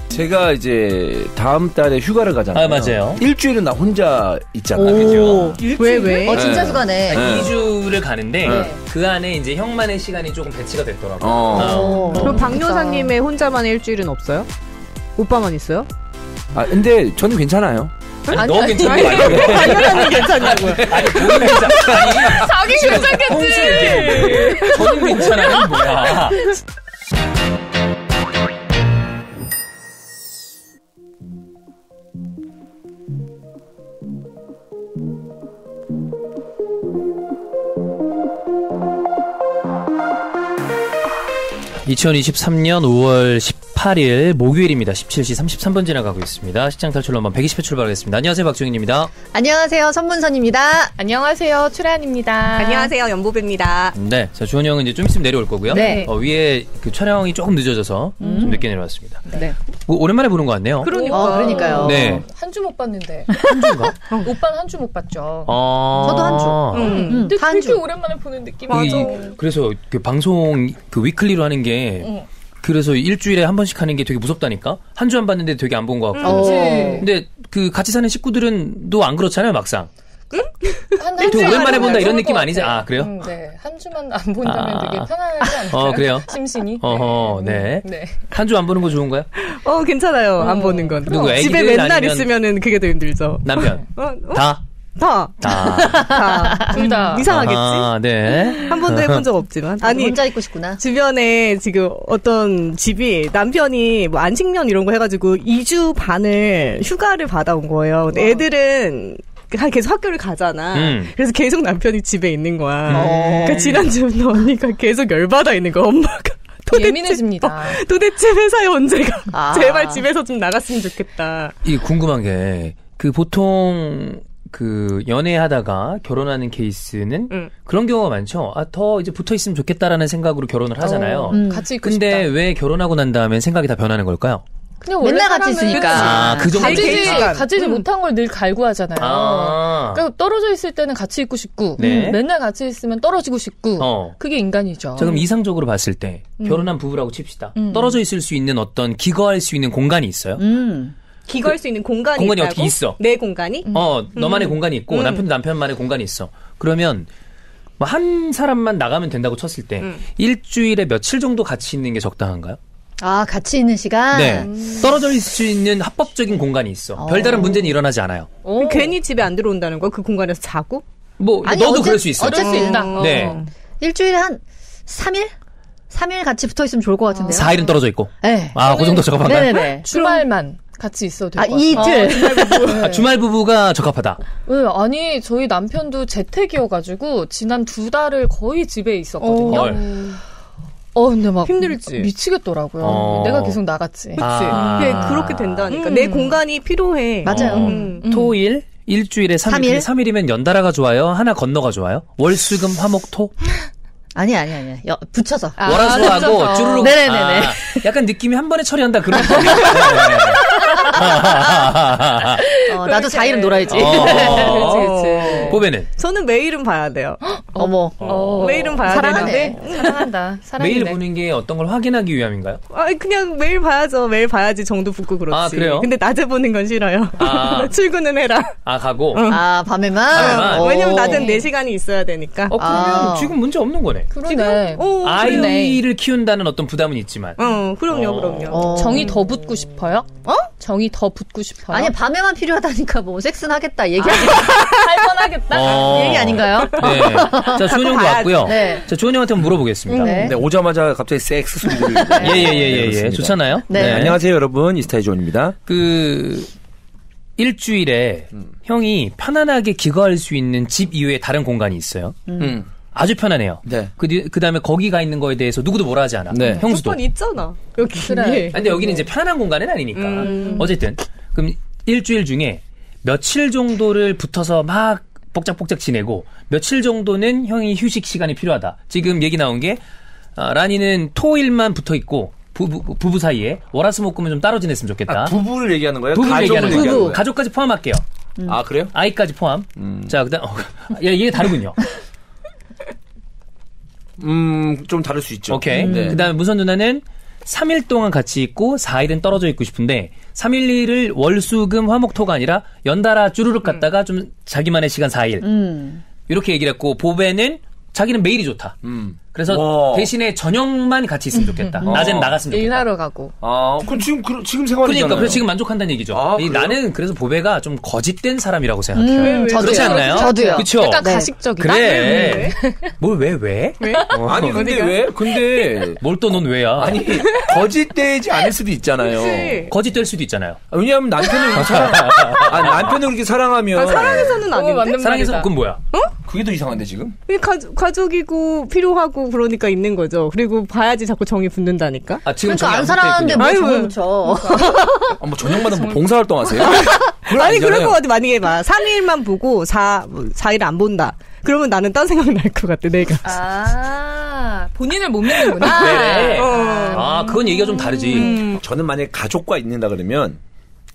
제가 이제 다음 달에 휴가를 가잖아요. 아, 맞아요. 일주일은 나 혼자 있잖아요. 그죠? 왜? 진짜 휴가네. 2주를 가는데 그 안에 이제 형만의 시간이 조금 배치가 됐더라고요. 그럼 박 여사님의 혼자만의 일주일은 없어요? 오빠만 있어요? 아, 근데 저는 괜찮아요. 아니, 너 괜찮은 거 아니야? 당연히 괜찮냐고요. 아니, 본인 괜찮아. 자기 괜찮겠지. 저는 괜찮아요. 뭐야. 2023년 5월 18일 목요일입니다. 17시 33분 지나가고 있습니다. 시장 탈출 넘버 120회 출발하겠습니다. 안녕하세요. 박정인입니다. 안녕하세요. 선문선입니다. 안녕하세요. 출연입니다. 안녕하세요. 연보배입니다. 네. 자, 주원이 형은 이제 좀 있으면 내려올 거고요. 네. 위에 그 촬영이 조금 늦어져서 좀 늦게 내려왔습니다. 네. 오랜만에 보는 것 같네요. 그러니까요. 네. 한 주 못 봤는데. 한 주인가? 오빠는 한 주 못 봤죠. 저도 한 주. 근데 한 되게 주. 오랜만에 보는 느낌이. 그래서 그 방송 그 위클리로 하는 게 그래서 일주일에 한 번씩 하는 게 되게 무섭다니까? 한 주 안 봤는데 되게 안 본 것 같고. 근데 그 같이 사는 식구들은 또 안 그렇잖아요, 막상. 되게 오랜만에 본다 이런 느낌 아니지? 아, 그래요? 네. 한 주만 안 본다면 되게 편안하지 않을까요? 그래요? 심신이. 네. 네. 한 주 안 보는 거 좋은가요? 괜찮아요. 안 보는 건. 누구, 애기들 집에 맨날 아니면 있으면은 그게 더 힘들죠. 남편. 다? 둘 다. 이상하겠지? 아, 네. 한 번도 해본 적 없지만. 아니, 혼자 있고 싶구나. 주변에 지금 어떤 집이 남편이 뭐 안식년 이런 거 해가지고 2주 반을 휴가를 받아온 거예요. 근데 애들은 계속 학교를 가잖아. 그래서 계속 남편이 집에 있는 거야. 그러니까 지난주부터 언니가 계속 열받아 있는 거야, 엄마가. 예민해집니다. 도대체 회사에 언제 가? 제발 집에서 좀 나갔으면 좋겠다. 이 궁금한 게, 그 보통, 그 연애하다가 결혼하는 케이스는 그런 경우가 많죠. 더 이제 붙어 있으면 좋겠다라는 생각으로 결혼을 하잖아요. 같이 있고 근데 싶다. 왜 결혼하고 난 다음엔 생각이 다 변하는 걸까요? 그냥 맨날 같이 있으니까. 그 정도 가지지 못한 걸 늘 갈구 하잖아요. 그러니까 떨어져 있을 때는 같이 있고 싶고, 네. 맨날 같이 있으면 떨어지고 싶고, 그게 인간이죠. 자, 그럼 이상적으로 봤을 때 결혼한 부부라고 칩시다. 떨어져 있을 수 있는 어떤 기거할 수 있는 공간이 있어요. 기거할 수 있는 공간이 공간이 있다고? 어떻게 있어? 내 공간이? 너만의 공간이 있고 남편도 남편만의 공간이 있어. 그러면 뭐 한 사람만 나가면 된다고 쳤을 때 일주일에 며칠 정도 같이 있는 게 적당한가요? 아, 같이 있는 시간? 네. 떨어져 있을 수 있는 합법적인 공간이 있어. 별다른 문제는 일어나지 않아요. 괜히 집에 안 들어온다는 거야? 그 공간에서 자고? 아니, 너도 그럴 수 있어. 어쩔 수 있다. 네. 일주일에 한 3일? 3일 같이 붙어 있으면 좋을 것 같은데요. 4일은 떨어져 있고. 네. 그 정도 적합한가요? 네네네. 주말만 같이 있어도 될 것 같아요. 이틀. 주말 부부가 적합하다. 네, 아니 저희 남편도 재택이어가지고 지난 2달을 거의 집에 있었거든요. 근데 막 힘들지. 미치겠더라고요. 내가 계속 나갔지. 그치. 그렇게 된다니까. 내 공간이 필요해. 맞아요. 토일 일주일에 3일. 3일이면 연달아가 좋아요? 하나 건너가 좋아요? 월수금 화목토? 아니. 붙여서. 월화수하고 쭈루룩. 네네네. 약간 느낌이 한 번에 처리한다 그런 거. 나도 4일은 놀아야지. 그치. 보배는? 저는 매일은 봐야 돼요. 어머. 매일은 봐야 사랑하네. 되는데. 사랑한다. 사랑이네. 매일 보는 게 어떤 걸 확인하기 위함인가요? 그냥 매일 봐야죠. 매일 봐야지 정도 붙고 그렇지. 그래요? 근데 낮에 보는 건 싫어요. 출근은 해라. 가고? 밤에만? 왜냐면 낮엔 4시간이 있어야 되니까. 그러면 지금 문제 없는 거네. 그러네. 아이를 키운다는 어떤 부담은 있지만. 그럼요. 정이 더 붙고 싶어요? 정이 더 붙고 싶어요? 아니, 밤에만 필요하다니까 뭐 섹스는 하겠다. 얘기하겠다. 할 뻔하겠다. 얘기 아닌가요? 네. 자, 주원 형도 왔고요. 네. 자, 주원 형한테 한번 물어보겠습니다. 네, 오자마자 갑자기 섹스 소리를. 예. 좋잖아요. 네. 안녕하세요, 여러분. 이스타일 존입니다. 일주일에 형이 편안하게 기거할 수 있는 집 이외에 다른 공간이 있어요. 아주 편안해요. 네. 그 다음에 거기 가 있는 거에 대해서 누구도 뭐라 하지 않아. 네. 형수도. 조건 있잖아. 여기. 그래. 근데 여기는 이제 편안한 공간은 아니니까. 어쨌든. 그럼 일주일 중에 며칠 정도를 붙어서 막 복작복작 지내고 며칠 정도는 형이 휴식 시간이 필요하다. 지금 얘기 나온 게 라니는 토일만 붙어 있고 부부 사이에 월화수목금은 좀 따로 지냈으면 좋겠다. 부부를 얘기하는 거예요? 부부를 얘기하는 가족을 거예요. 거예요? 가족까지 포함할게요. 그래요? 아이까지 포함. 자, 그다음 이게 다르군요. 좀 다를 수 있죠. 오케이. 네. 그다음에 무선 누나는 3일 동안 같이 있고 4일은 떨어져 있고 싶은데 3일을 월수금 화목토가 아니라 연달아 쭈루룩 갔다가 좀 자기만의 시간 4일. 이렇게 얘기를 했고 보배는 자기는 매일이 좋다. 그래서 와. 대신에 저녁만 같이 있으면 좋겠다. 낮엔 나갔으면 좋겠다. 일하러 가고. 그럼 지금 생활이잖아요. 그러니까 그래서 지금 만족한다는 얘기죠. 나는 그래서 보배가 좀 거짓된 사람이라고 생각해요. 그렇지 않나요? 저도요. 그렇죠. 약간 가식적이다. 그래. 뭘 왜? 아니 근데 왜? 근데 뭘 또 넌 왜야? 아니 거짓되지 않을 수도 있잖아요. 그치. 거짓될 수도 있잖아요. 왜냐하면 남편을 남편을 그렇게 사랑하면 사랑해서는 아닌데. 맞는 사랑해서 말이다. 그건 뭐야? 그게 더 이상한데 지금? 가족이고 필요하고 그러니까 있는 거죠. 그리고 봐야지 자꾸 정이 붙는다니까. 지금 그러니까 안 붙어 사랑하는데 있군요. 뭐 아이고. 정을 붙여. 뭐 저녁마다 뭐 봉사활동 하세요? 아니 그럴 것 같아. 만약에 막 3일만 보고 4일 안 본다. 그러면 나는 딴 생각 날 것 같아. 내가. 본인을 못 믿는구나. 네. 그건 얘기가 좀 다르지. 저는 만약에 가족과 있는다 그러면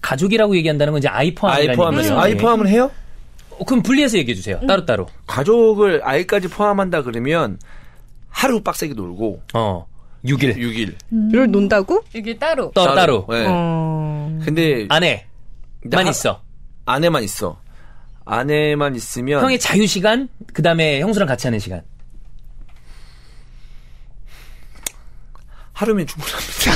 가족이라고 얘기한다는 건 이제 아이 포함이라는 얘기죠. 아이 포함을 해요? 그럼 분리해서 얘기해 주세요. 따로따로. 가족을 아이까지 포함한다 그러면 하루 빡세게 놀고 6일. 6일. 를 논다고? 이게 따로. 따로. 네. 어. 근데 아내만 있어. 아내만 있어. 아내만 있으면 형의 자유 시간, 그 다음에 형수랑 같이 하는 시간. 하루면 충분합니다.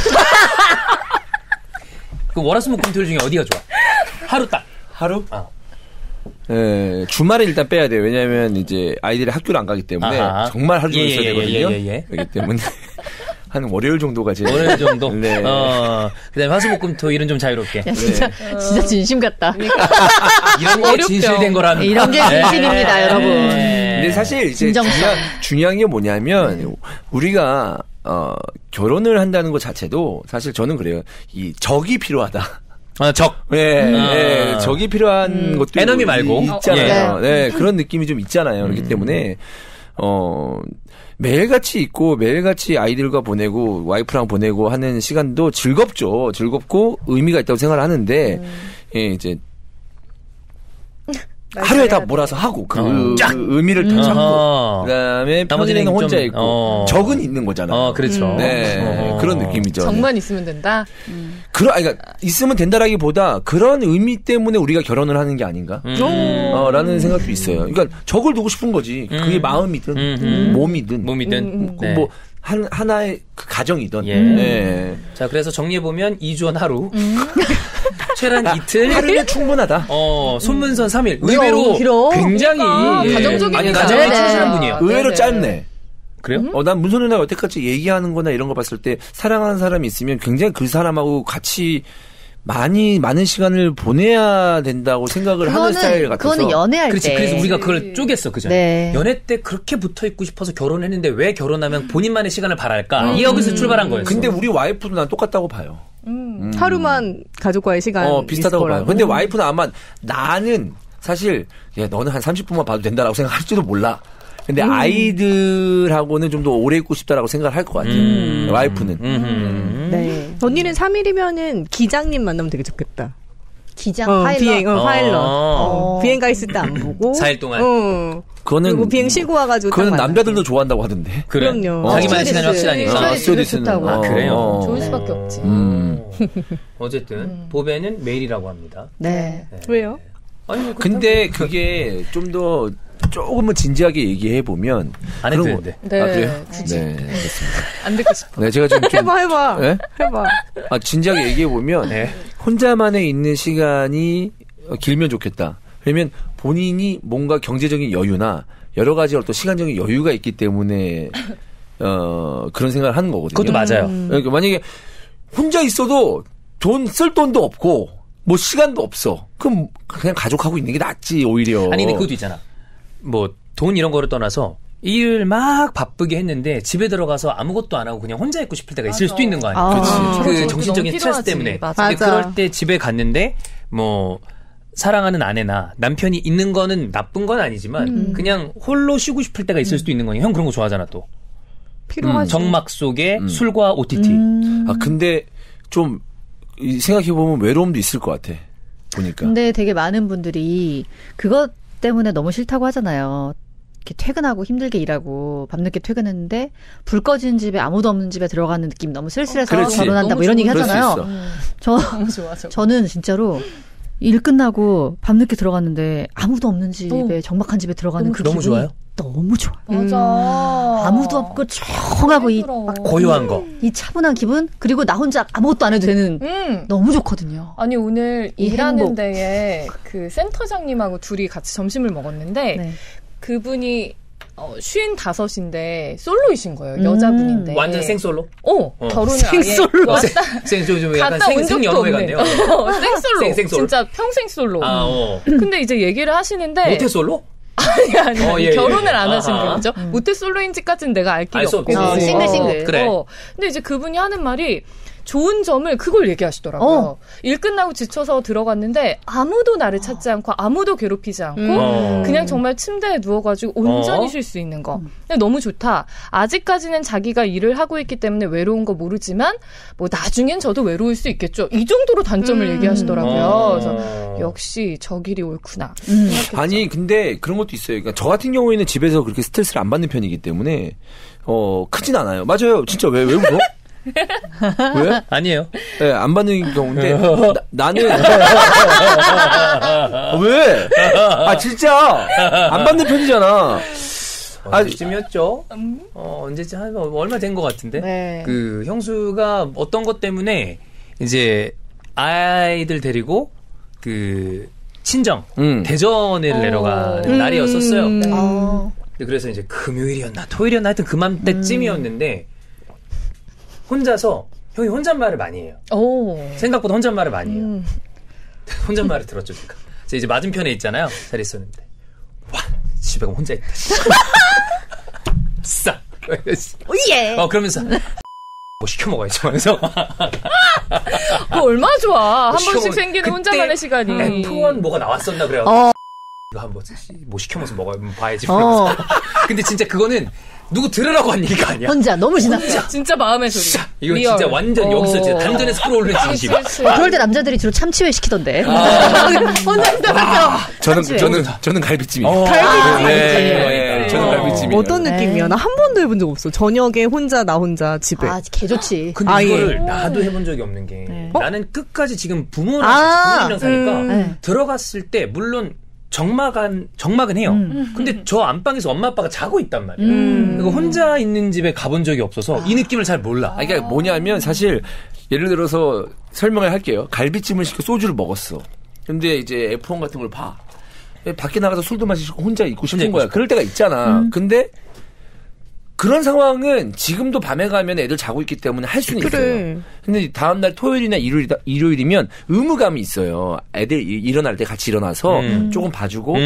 그 월화수목금토일 중에 어디가 좋아? 하루 딱. 하루? 예, 주말에 일단 빼야 돼요. 왜냐하면 이제 아이들이 학교를 안 가기 때문에 아하. 정말 하루 종일 있어야 되거든요. 예. 그렇기 때문에 한 월요일 정도가 제일 월요일 정도. 네. 그다음에 화수목금토일은 좀 자유롭게. 야, 진짜 진심 같다. 이런 게 진실된 거라는. 이런 게 진실입니다, 여러분. 근데 사실 이제 진정성. 중요한 게 뭐냐면 우리가 결혼을 한다는 것 자체도 사실 저는 그래요. 이 적이 필요하다. 적. 네, 적이 필요한 것도 에너미 말고. 있잖아요. 네, 그런 느낌이 좀 있잖아요. 그렇기 때문에 매일같이 있고 매일같이 아이들과 보내고 와이프랑 보내고 하는 시간도 즐겁죠. 즐겁고 의미가 있다고 생각을 하는데 예, 이제 하루에 다 몰아서 하고 그 의미를 다 찾고 그다음에 나머지는 평일에는 혼자 좀, 있고 적은 있는 거잖아요. 그렇죠. 네, 그런 느낌이죠. 정만 있으면 된다. 그러니까 있으면 된다라기보다 그런 의미 때문에 우리가 결혼을 하는 게 아닌가? 라는 생각도 있어요. 그러니까 적을 두고 싶은 거지. 그게 마음이든 몸이든 네. 뭐 하나의 그 가정이든. 예. 네. 자, 그래서 정리해 보면 2주원 하루. 최란 이틀. 하루면 충분하다. 손문선 3일. 의외로 길어. 굉장히 가정적입니다. 아니, 가정에 네네. 충실한 분이에요. 의외로 네네. 짧네. 그래요? 난 문선 누나가 여태까지 얘기하는 거나 이런 거 봤을 때 사랑하는 사람이 있으면 굉장히 그 사람하고 같이 많은 시간을 보내야 된다고 생각을 하는 스타일 같아서. 그거는 연애할 그렇지. 때. 그래서 우리가 그걸 쪼갰어, 그죠? 네. 연애 때 그렇게 붙어 있고 싶어서 결혼했는데 왜 결혼하면 본인만의 시간을 바랄까? 이 여기서 출발한 거였어. 근데 우리 와이프도 난 똑같다고 봐요. 하루만 가족과의 시간 비슷하다고 있을 봐요. 거라고. 근데 와이프는 아마 나는 사실 너는 한 30분만 봐도 된다라고 생각할지도 몰라. 근데 아이들하고는 좀 더 오래 있고 싶다라고 생각을 할 것 같아요. 와이프는. 네. 언니는 3일이면은 기장님 만나면 되게 좋겠다. 기장 파일럿. 비행, 파일럿. 비행 가 있을 때 안 보고. 4일 동안. 그거는 그리고 비행 쉬고 와가지고. 그거는 딱 만나요. 남자들도 좋아한다고 하던데. 그래. 그럼요. 자기만의 시간이 확실하니까. 스튜어디스 좋다고. 그래요? 좋을 수밖에 없지. 어쨌든 보배는 메일이라고 합니다. 네. 왜요? 아니, 뭐 근데 그게 좀 더 조금은 진지하게 얘기해 보면 안 해도 되는데. 네, 그래요? 굳이. 네, 알겠습니다. 안 듣고 싶어. 네, 제가 좀 해봐. 네? 해봐. 진지하게 얘기해 보면 네. 혼자만의 있는 시간이 길면 좋겠다. 그러면 본인이 뭔가 경제적인 여유나 여러 가지 어떤 시간적인 여유가 있기 때문에 그런 생각을 하는 거거든요. 그것도 맞아요. 그러니까 만약에 혼자 있어도 쓸 돈도 없고 뭐 시간도 없어. 그럼 그냥 가족하고 있는 게 낫지 오히려. 아니 근데 그것도 있잖아. 뭐 돈 이런 거를 떠나서 일을 막 바쁘게 했는데 집에 들어가서 아무것도 안 하고 그냥 혼자 있고 싶을 때가 있을 수도 있는 거 아니야. 그치. 그 정신적인 너무 스트레스 필요하지. 때문에. 맞아. 근데 그럴 때 집에 갔는데 뭐 사랑하는 아내나 남편이 있는 거는 나쁜 건 아니지만 그냥 홀로 쉬고 싶을 때가 있을 수도 있는 거니. 형 그런 거 좋아하잖아 또. 필요하지. 정막 속에 술과 OTT. 근데 좀 생각해 보면 외로움도 있을 것 같아. 보니까. 근데 되게 많은 분들이 그것 때문에 너무 싫다고 하잖아요. 이렇게 퇴근하고 힘들게 일하고 밤늦게 퇴근했는데 불 꺼진 집에 아무도 없는 집에 들어가는 느낌 너무 쓸쓸해서 결혼한다 뭐 이런 얘기 하잖아요. 너무 좋아. 저는 진짜로 일 끝나고 밤늦게 들어갔는데 아무도 없는 집에 정막한 집에 들어가는 그 너무 기분이 좋아요? 너무 좋아요. 맞아. 아무도 없고 조용하고 막 고요한 거. 이 차분한 기분 그리고 나 혼자 아무것도 안 해도 되는 너무 좋거든요. 아니 오늘 이 일하는 행복. 데에 그 센터장님하고 둘이 같이 점심을 먹었는데 네. 그분이 55인데 솔로이신 거예요. 여자분인데. 완전 생솔로? 결혼을 생솔로. 아예 왔다 좀 약간 갔다 온 적도 생연후회 없네. 같네요. 생솔로. 생솔로. 진짜 평생 솔로. 근데 이제 얘기를 하시는데 모태솔로? 아니, 예, 결혼을 예. 안 하신 분이죠. 모태 솔로인지까지는 내가 알 길이 알 수 없고. 없지. 싱글. 그래. 근데 이제 그분이 하는 말이 좋은 점을 그걸 얘기하시더라고요. 일 끝나고 지쳐서 들어갔는데 아무도 나를 찾지 않고 아무도 괴롭히지 않고 그냥 정말 침대에 누워가지고 온전히 쉴 수 있는 거. 근데 너무 좋다. 아직까지는 자기가 일을 하고 있기 때문에 외로운 거 모르지만 뭐 나중엔 저도 외로울 수 있겠죠. 이 정도로 단점을 얘기하시더라고요. 그래서 역시 저 길이 옳구나. 아니 근데 그런 것도 있어요. 그러니까 저 같은 경우에는 집에서 그렇게 스트레스를 안 받는 편이기 때문에 크진 않아요. 맞아요. 진짜 왜 웃어? 왜? 아니에요. 네, 안 받는 경우인데 나는 왜? 진짜 안 받는 편이잖아. 언제쯤이었죠? 언제쯤 한 얼마 된 것 같은데. 네. 그 형수가 어떤 것 때문에 이제 아이들 데리고 그 친정 대전에 내려가는 날이었었어요. 그래서 이제 금요일이었나 토요일이었나 하여튼 그맘때쯤이었는데. 혼자서 형이 혼잣말을 많이 해요. 생각보다 혼잣말을 많이 해요. 혼잣말을 들었죠, 제가. 이제 맞은편에 있잖아요. 잘 있었는데. 와, 집에 가면 혼자 있다. 싸. 오예. 그러면서 뭐 시켜 먹어야지. 하면서. 얼마나 좋아. 한 시켜 번씩 먹- 생기는 혼자만의 시간이. F1 뭐가 나왔었나 그래요. 이거 한번 뭐 시켜 먹어서 봐야지. 근데 진짜 그거는 누구 들으라고 한 얘기가 아니야. 혼자 너무 지났어. 진짜 마음의 소리. 이건 리얼. 진짜 완전 여기서 진짜 담전에서 끌어오르는 진심. 그럴 때 남자들이 주로 참치회 시키던데. 혼자 있다면서. 저는 갈비찜이에요. 갈비찜. 네, 저는 갈비찜이에요. 어떤 느낌이야? 나 한 번도 해본 적 없어. 저녁에 나 혼자 집에. 개 좋지. 근데 이거를 나도 해본 적이 없는 게 나는 끝까지 지금 부모님이랑 사니까 들어갔을 때 물론 정막은 해요. 근데 저 안방에서 엄마 아빠가 자고 있단 말이에요. 그리고 혼자 있는 집에 가본 적이 없어서 이 느낌을 잘 몰라. 그러니까 뭐냐면 사실 예를 들어서 설명을 할게요. 갈비찜을 시켜 소주를 먹었어. 근데 이제 F1 같은 걸 봐. 밖에 나가서 술도 마시고 혼자 있고 싶은 거야. 그럴 때가 있잖아. 근데 그런 상황은 지금도 밤에 가면 애들 자고 있기 때문에 할 수는 있어요. 근데 다음날 토요일이나 일요일이면 의무감이 있어요. 애들 일어날 때 같이 일어나서 조금 봐주고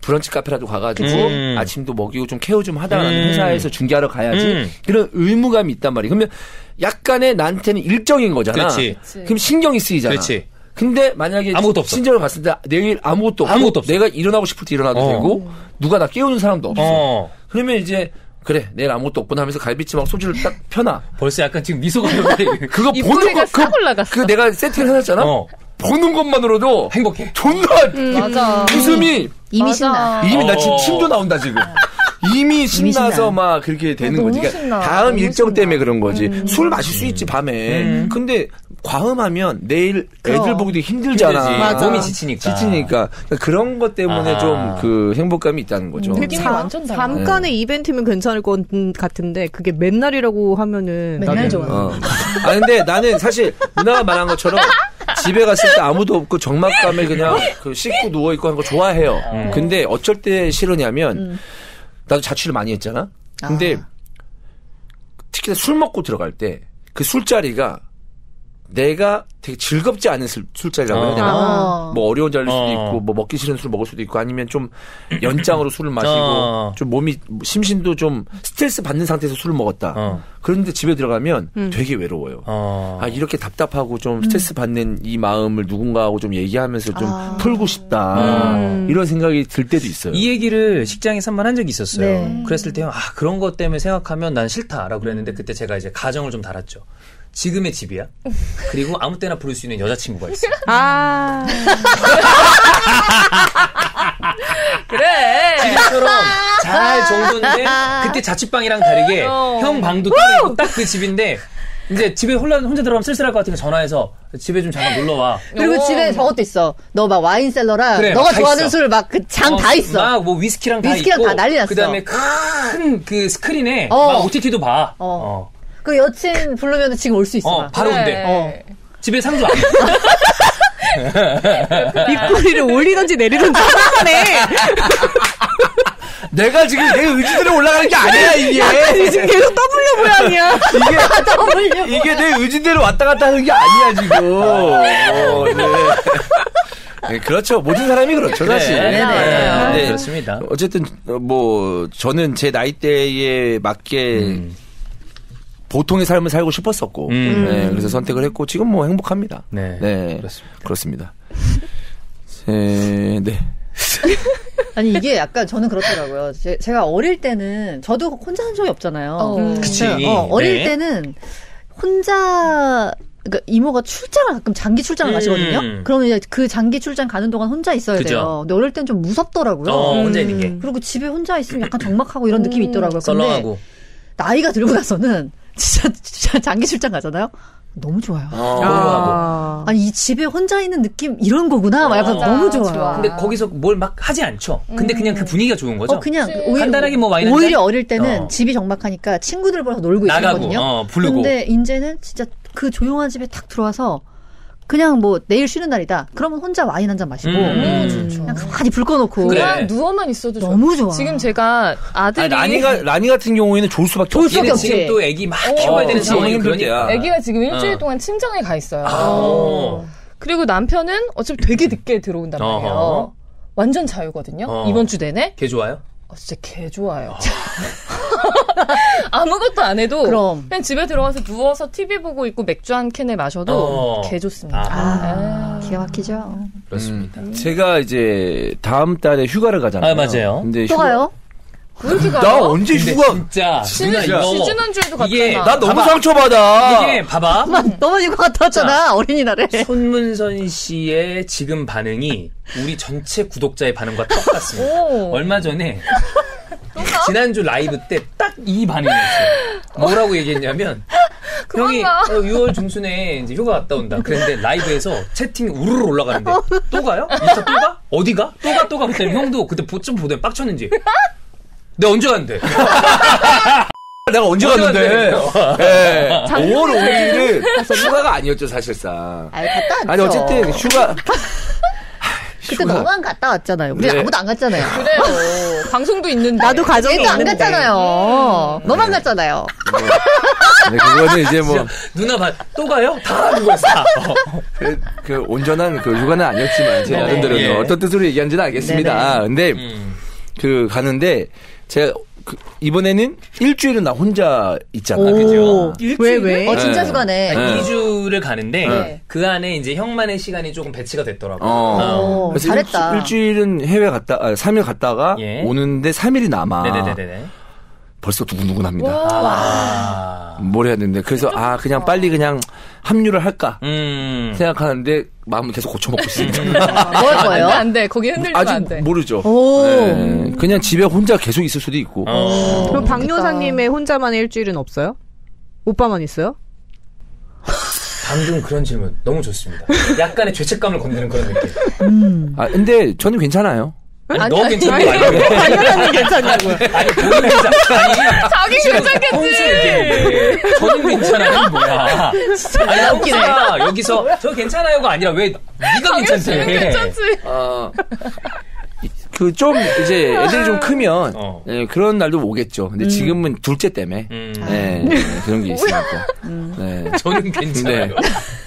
브런치 카페라도 가가지고 아침도 먹이고 좀 케어 좀 하다가 회사에서 중계하러 가야지. 그런 의무감이 있단 말이에요. 그러면 약간의 나한테는 일정인 거잖아. 그렇지. 그럼 신경이 쓰이잖아. 그렇지. 근데 만약에 아무것도 없어. 친정을 갔을 때 내일 아무것도 없고 내가 일어나고 싶을 때 일어나도 되고 누가 나 깨우는 사람도 없어. 그러면 이제 그래 내일 아무것도 없구나 하면서 갈비찜하고 소주를 딱 펴놔. 벌써 약간 지금 미소가 그거 보는 거 싹 올라갔어. 그 내가 세팅을 해놨잖아. 보는 것만으로도 행복해. 존나 맞아. 웃음이 이미 신나. 이미 나 지금 침도 나온다 지금. 이미 신나서 신나. 막 그렇게 되는 너무 거지. 그러니까 신나. 다음 너무 일정 신나. 때문에 그런 거지. 술 마실 수 있지 밤에. 근데 과음하면 내일 애들 보기도 힘들잖아. 힘들지. 맞아. 몸이 지치니까. 그러니까 그런 것 때문에 좀 그 행복감이 있다는 거죠. 느낌이 완전 달라. 잠깐의 이벤트면 괜찮을 것 같은데 그게 맨날이라고 하면은 맨날 좋아. 근데 나는 사실 누나가 말한 것처럼 집에 갔을 때 아무도 없고 적막감에 그냥 그 씻고 누워 있고 하는 거 좋아해요. 근데 어쩔 때 싫으냐면 나도 자취를 많이 했잖아. 근데 특히 술 먹고 들어갈 때 그 술자리가 내가 되게 즐겁지 않은 술자리라고 해야 되나? 뭐 어려운 자리일 수도 있고, 뭐 먹기 싫은 술 먹을 수도 있고, 아니면 좀 연장으로 술을 마시고, 좀 몸이, 심신도 좀 스트레스 받는 상태에서 술을 먹었다. 그런데 집에 들어가면 되게 외로워요. 이렇게 답답하고 좀 스트레스 받는 이 마음을 누군가하고 좀 얘기하면서 좀 풀고 싶다. 이런 생각이 들 때도 있어요. 이 얘기를 직장에서 한번 한 적이 있었어요. 네. 그랬을 때 그런 것 때문에 생각하면 난 싫다라고 그랬는데 그때 제가 이제 가정을 좀 달았죠. 지금의 집이야. 그리고 아무 때나 부를 수 있는 여자친구가 있어. 그래. 지금처럼 잘 정돈된 그때 자취방이랑 다르게 형 방도 따로 있고 딱 그 집인데 이제 집에 혼자 들어가면 쓸쓸할 것 같으니까 전화해서 집에 좀 잠깐 놀러 와. 그리고 집에 저것도 있어. 너 막 와인셀러랑 그래, 너가 다 좋아하는 있어. 술 막 그 장 다 있어. 막 뭐 위스키랑 다 위스키랑 있고 다 난리 났어. 그다음에 큰 그 스크린에 막 OTT도 봐. 그 여친 부르면 지금 올 수 있어. 바로 온대. 집에 상주 안. 입꼬리를 올리던지 내리던지 하네. 내가 지금 내 의지대로 올라가는 게 아니야, 이게. 지금 계속 W 모양이야. 이게 내 의지대로 왔다 갔다 하는 게 아니야, 지금. 네. 네, 그렇죠. 모든 사람이 그렇죠, 사실. 네, 그렇습니다. 어쨌든, 뭐, 저는 제 나이대에 맞게 보통의 삶을 살고 싶었었고, 네, 그래서 선택을 했고, 지금 뭐 행복합니다. 네. 그렇습니다. 네. 아니 이게 약간 저는 그렇더라고요. 제가 어릴 때는 저도 혼자 한 적이 없잖아요. 그치. 어릴 때는 혼자 그러니까 이모가 출장을 가끔 장기 출장을 가시거든요. 그러면 이제 그 장기 출장 가는 동안 혼자 있어야 돼요. 근데 어릴 땐 좀 무섭더라고요. 혼자 있는 게. 그리고 집에 혼자 있으면 약간 적막하고 이런 느낌이 있더라고요. 근데 썰렁하고. 나이가 들고 나서는 진짜 장기 출장 가잖아요. 너무 좋아요. 아니 이 집에 혼자 있는 느낌 이런 거구나. 막 약간 너무 좋아요. 근데 거기서 뭘 막 하지 않죠. 근데 그냥 그 분위기가 좋은 거죠. 그냥 간단하게 뭐 와인 오히려 어릴 때는 집이 적막하니까 친구들 보러 놀고 있었거든요. 부르고. 근데 이제는 진짜 그 조용한 집에 탁 들어와서 그냥 뭐 내일 쉬는 날이다. 그러면 혼자 와인 한 잔 마시고 그냥 가만히 불 꺼놓고 그냥 누워만 있어도 너무 좋아. 지금 제가 아들이 라니 같은 경우에는 좋을 수밖에 없어. 수밖에 없지. 지금 또 애기 막 키워야 되는 상황이 그러니까. 애기가 지금 일주일 동안 친정에 가 있어요. 그리고 남편은 어차피 되게 늦게 들어온단 말이에요. 완전 자유거든요. 이번 주 내내. 걔 좋아요? 진짜 개 좋아요. 아무것도 안 해도 그냥 집에 들어가서 누워서 TV 보고 있고 맥주 한 캔을 마셔도 개 좋습니다. 기가 막히죠. 그렇습니다. 제가 이제 다음 달에 휴가를 가잖아요. 맞아요. 근데 또 가요? 왜 이렇게 가요? 나 언제 휴가? 진짜 지난주에도 이게 갔잖아. 나 너무 상처받아. 이게 봐봐. 너무 휴가 갔다 왔잖아. 어린이날에. 손문선 씨의 지금 반응이 우리 전체 구독자의 반응과 똑같습니다. 얼마 전에 지난주 라이브 때 딱 이 반응이었어요. 뭐라고 얘기했냐면 형이 6월 중순에 이제 휴가 갔다 온다. 그랬는데 라이브에서 채팅이 우르르 올라가는데 또 가요? 인스타 또 가? 어디 가? 또 가? 그랬더니 형도 그때 좀 보더니 빡쳤는지 내가 언제 갔는데? 내가 언제 갔는데? 네. 5월 5일은 휴가가 아니었죠, 사실상. 갔다 왔죠. 아니, 어쨌든 휴가. 그때 너만 갔다 왔잖아요. 우리 네. 아무도 안 갔잖아요. 그래요. 방송도 있는데. 나도 가정이 얘도 안 있는데. 갔잖아요. 너만 갔잖아요. 네, 그거는 이제 뭐. 누나 또 가요? 다 하는 거였어. 그 온전한 그 휴가는 아니었지만, 제 나름대로는 어떤 뜻으로 얘기하는지는 알겠습니다. 근데, 가는데, 제가, 이번에는 일주일은 나 혼자 있잖아. 그죠? 왜? 진짜 휴가네. 2주를 가는데, 그 안에 이제 형만의 시간이 조금 배치가 됐더라고요. 그래서 잘했다. 일주일은 해외 3일 갔다가 오는데 3일이 남아. 네네네네. 벌써 두근두근합니다. 뭘 해야 되는데. 그래서, 그냥 빨리 그냥 합류를 할까. 생각하는데, 마음을 계속 고쳐먹고 있습니다. 뭐 할 거예요? 안 돼. 거기 흔들리면 아직 안 돼. 모르죠. 네. 그냥 집에 혼자 계속 있을 수도 있고. 그럼 박 여사님의 혼자만의 일주일은 없어요? 오빠만 있어요? 방금 그런 질문 너무 좋습니다. 약간의 죄책감을 건드는 그런 느낌. 근데 저는 괜찮아요. 아니, 너 괜찮은 거 아니야? 당연히 괜찮냐고요. 아니, 본인 괜찮아. 자기 괜찮겠지. 저는 괜찮아요. 뭐야. 진짜 웃기네. 여기서 저 괜찮아요가 아니라 왜 네가 괜찮대? 괜찮지. 좀 이제 애들이 좀 크면 그런 날도 오겠죠. 근데 지금은 둘째 때문에 그런 게 있으니까. 저는 괜찮아요. 네.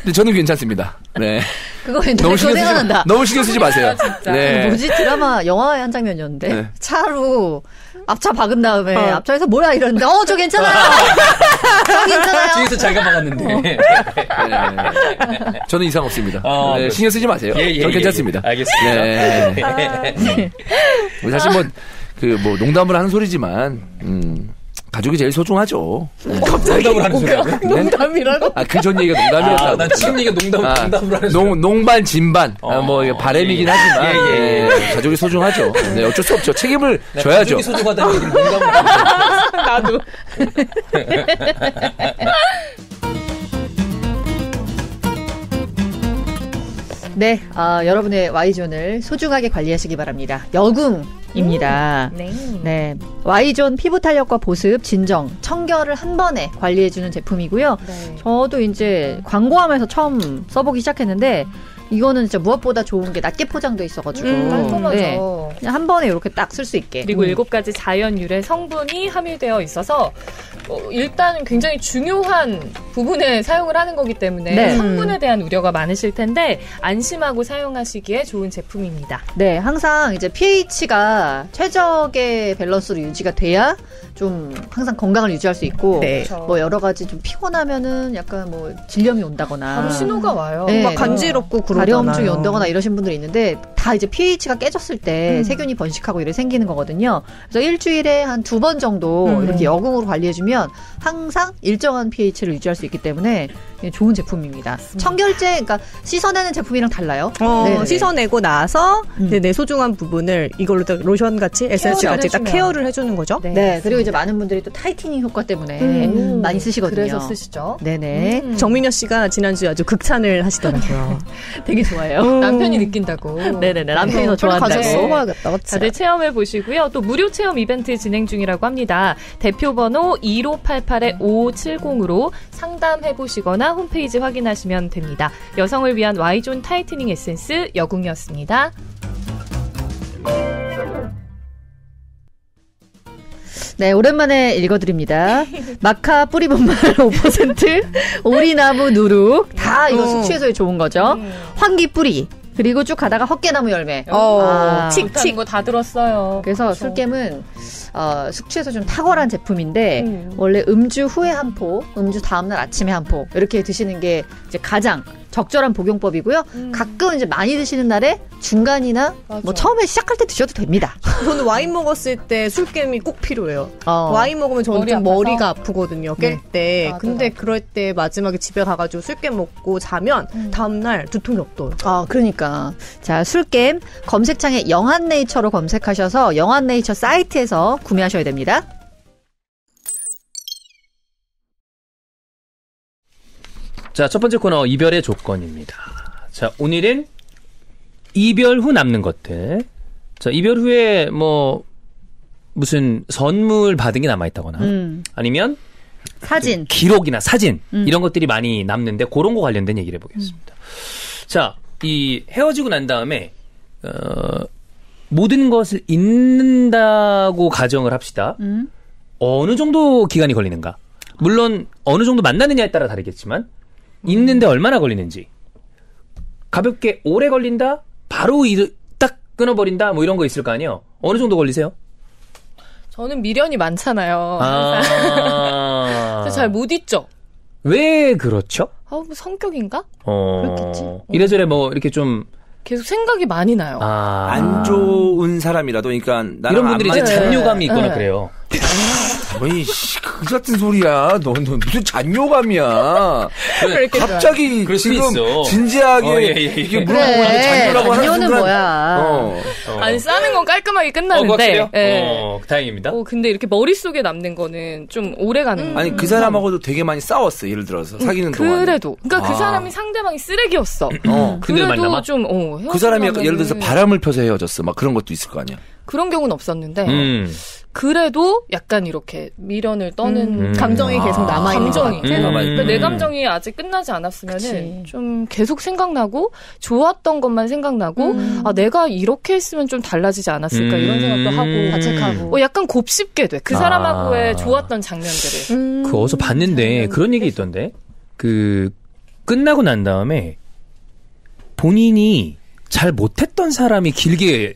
근데 저는 괜찮습니다. 네. 그거 생각난다. 너무 신경 쓰지 마세요. 네. 뭐지? 드라마 영화의 한 장면이었는데 차로 앞차 박은 다음에 앞차에서 뭐야 이러는데 저 괜찮아요. 저 괜찮아요. 뒤에서 자기가 박았는데. 저는 이상 없습니다. 신경 쓰지 마세요. 저는 괜찮습니다. 알겠습니다. 네. 사실 농담을 하는 소리지만 가족이 제일 소중하죠. 갑자기 농담을 하는 소리야. 농담이라고? 그 전 얘기가 농담이었다. 난 지금 얘기가 농담을 하는 소리야. 농반 진반. 뭐 바램이긴 하지만 가족이 소중하죠. 네, 어쩔 수 없죠. 책임을 져야죠. 가족이 소중하다는 얘기를 농담을 하는 나도. 네, 여러분의 Y존을 소중하게 관리하시기 바랍니다. 여궁입니다. 네, Y존 피부 탄력과 보습, 진정, 청결을 한 번에 관리해주는 제품이고요. 네. 저도 이제 광고하면서 처음 써보기 시작했는데 이거는 진짜 무엇보다 좋은 게 낮게 포장돼 있어가지고 깔끔하죠. 네, 그냥 한 번에 이렇게 딱 쓸 수 있게. 그리고 7가지 자연 유래 성분이 함유되어 있어서 일단 굉장히 중요한 부분에 사용을 하는 거기 때문에 네. 성분에 대한 우려가 많으실 텐데 안심하고 사용하시기에 좋은 제품입니다. 네, 항상 이제 pH가 최적의 밸런스로 유지가 돼야 좀 항상 건강을 유지할 수 있고 네. 뭐 여러 가지 좀 피곤하면은 약간 뭐 질염이 온다거나 바로 신호가 와요. 네, 막 간지럽고 그러잖아요. 가려움증이 온다거나 이러신 분들이 있는데 다 이제 pH가 깨졌을 때 세균이 번식하고 이래 생기는 거거든요. 그래서 일주일에 한 2번 정도 이렇게 여궁으로 관리해주면 항상 일정한 pH를 유지할 수 있기 때문에 좋은 제품입니다. 청결제, 그러니까 씻어내는 제품이랑 달라요. 씻어내고 나서 내 소중한 부분을 이걸로 로션 같이 에센스 같이 딱 케어를 해주는 거죠. 네, 그리고 이제 많은 분들이 또 타이트닝 효과 때문에 많이 쓰시거든요. 그래서 쓰시죠. 네네. 정민여 씨가 지난주에 아주 극찬을 하시더라고요. 되게 좋아해요. 남편이 느낀다고. 네네네. 남편이 더 좋아한다고. 써봐야겠다. 다들 체험해 보시고요. 또 무료 체험 이벤트 진행 중이라고 합니다. 대표번호 1588-5570으로 상담해 보시거나 홈페이지 확인하시면 됩니다. 여성을 위한 Y존 타이트닝 에센스 여궁이었습니다. 네, 오랜만에 읽어드립니다. 마카 뿌리분말 5%, 오리나무 누룩, 다 이거 숙취해소에 좋은 거죠. 황기 뿌리, 그리고 쭉 가다가 헛개나무 열매. 칙칙 거 다 들었어요. 그래서 그렇죠. 술겜은 숙취해서 좀 탁월한 제품인데 원래 음주 후에 한 포, 음주 다음날 아침에 한 포 이렇게 드시는 게 이제 가장 적절한 복용법이고요. 가끔 이제 많이 드시는 날에 중간이나 뭐 처음에 시작할 때 드셔도 됩니다. 저는 와인 먹었을 때 술겜이 꼭 필요해요. 와인 먹으면 저는 좀 머리가 아프거든요. 깰 때. 근데 그럴 때 마지막에 집에 가가지고 술겜 먹고 자면 다음날 두통이 없더라고요. 그러니까. 자, 술겜 검색창에 영한네이처로 검색하셔서 영한네이처 사이트에서 구매하셔야 됩니다. 자, 첫 번째 코너 이별의 조건입니다. 자, 오늘은 이별 후 남는 것들. 자, 이별 후에 뭐 무슨 선물 받은 게 남아있다거나 아니면 사진, 기록이나 사진 이런 것들이 많이 남는데 그런 거 관련된 얘기를 해보겠습니다. 자, 이 헤어지고 난 다음에 모든 것을 잊는다고 가정을 합시다. 어느 정도 기간이 걸리는가? 물론 어느 정도 만나느냐에 따라 다르겠지만 잊는데 얼마나 걸리는지. 가볍게 오래 걸린다? 바로 딱 끊어버린다? 뭐 이런 거 있을 거 아니에요? 어느 정도 걸리세요? 저는 미련이 많잖아요. 그래서 잘 못 잊죠. 왜 그렇죠? 뭐 성격인가? 그렇겠지. 이래저래 뭐 이렇게 좀 계속 생각이 많이 나요. 안 좋은 사람이라도, 그러니까 나랑 이런 분들이 이제 잔뇨감이 있거나 그래요. 어이, 그 같은 소리야. 너 무슨 잔뇨감이야. 갑자기 지금 진지하게 이게 물어보고 잔뇨라고 하는 잔뇨는 순간. 뭐야. 아니, 싸는 건 깔끔하게 끝나는데. 다행입니다. 근데 이렇게 머릿속에 남는 거는 좀 오래 가는 거예요. 아니, 그 사람하고도 되게 많이 싸웠어. 예를 들어서 사귀는 동안. 그래도. 그러니까 그 사람이 상대방이 쓰레기였어. 근데 많이 남아? 좀 그 사람이 약간 예를 들어서 바람을 펴서 헤어졌어. 막 그런 것도 있을 거 아니야. 그런 경우는 없었는데 그래도 약간 이렇게 미련을 떠는 감정이 계속 남아있는 것 같아. 그러니까 내 감정이 아직 끝나지 않았으면은 좀 계속 생각나고 좋았던 것만 생각나고 내가 이렇게 했으면 좀 달라지지 않았을까 이런 생각도 하고 자책하고 약간 곱씹게 돼. 그 사람하고의 좋았던 장면들을. 그 어디서 봤는데 그런 얘기 있던데 그 끝나고 난 다음에 본인이 잘 못했던 사람이 길게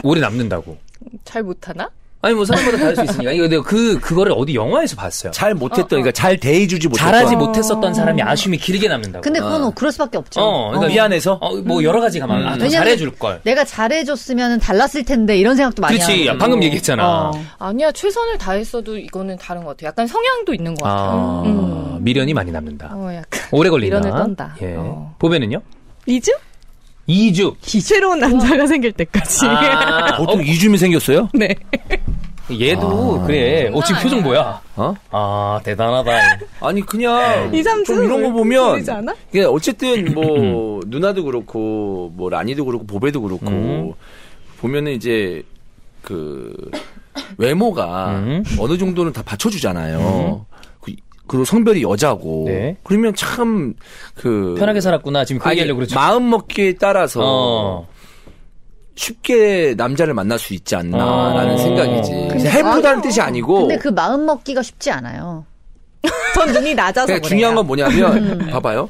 오래 남는다고. 잘 못하나? 아니 뭐 사람마다 다를 수 있으니까. 이거 내가 그거를 어디 영화에서 봤어요. 잘 못했던, 그러니까 잘 대해주지 못했던. 잘하지 못했었던 사람이 아쉬움이 길게 남는다고. 근데 그건 그럴 수밖에 없죠. 그러니까 미안해서? 뭐 여러 가지가 많아. 더 잘해줄 걸. 내가 잘해줬으면 달랐을 텐데 이런 생각도 많이 하고. 그렇지. 방금 얘기했잖아. 아니야, 최선을 다했어도 이거는 다른 것 같아요. 약간 성향도 있는 것 같아요. 미련이 많이 남는다. 약간. 오래 걸린다. 미련을 떤다. 예. 보배는요? 2주? 2주. 새로운 남자가 생길 때까지. 보통 2주면 생겼어요? 네. 얘도 그래. 지금 표정 뭐야? 대단하다. 아니 그냥 2, 3주 좀 이런 거 보면 보이지 않아? 어쨌든 뭐 누나도 그렇고 뭐 라니도 그렇고 보배도 그렇고 보면은 이제 그 외모가 어느 정도는 다 받쳐주잖아요. 그리고 성별이 여자고. 네. 그러면 참 편하게 살았구나. 지금 그 얘기하려고 그러죠. 마음 먹기에 따라서 쉽게 남자를 만날 수 있지 않나라는 생각이지. 헬프다는 뜻이 아니고. 근데 그 마음 먹기가 쉽지 않아요. 전 눈이 낮아서 그래요. 중요한 건 뭐냐면 봐봐요.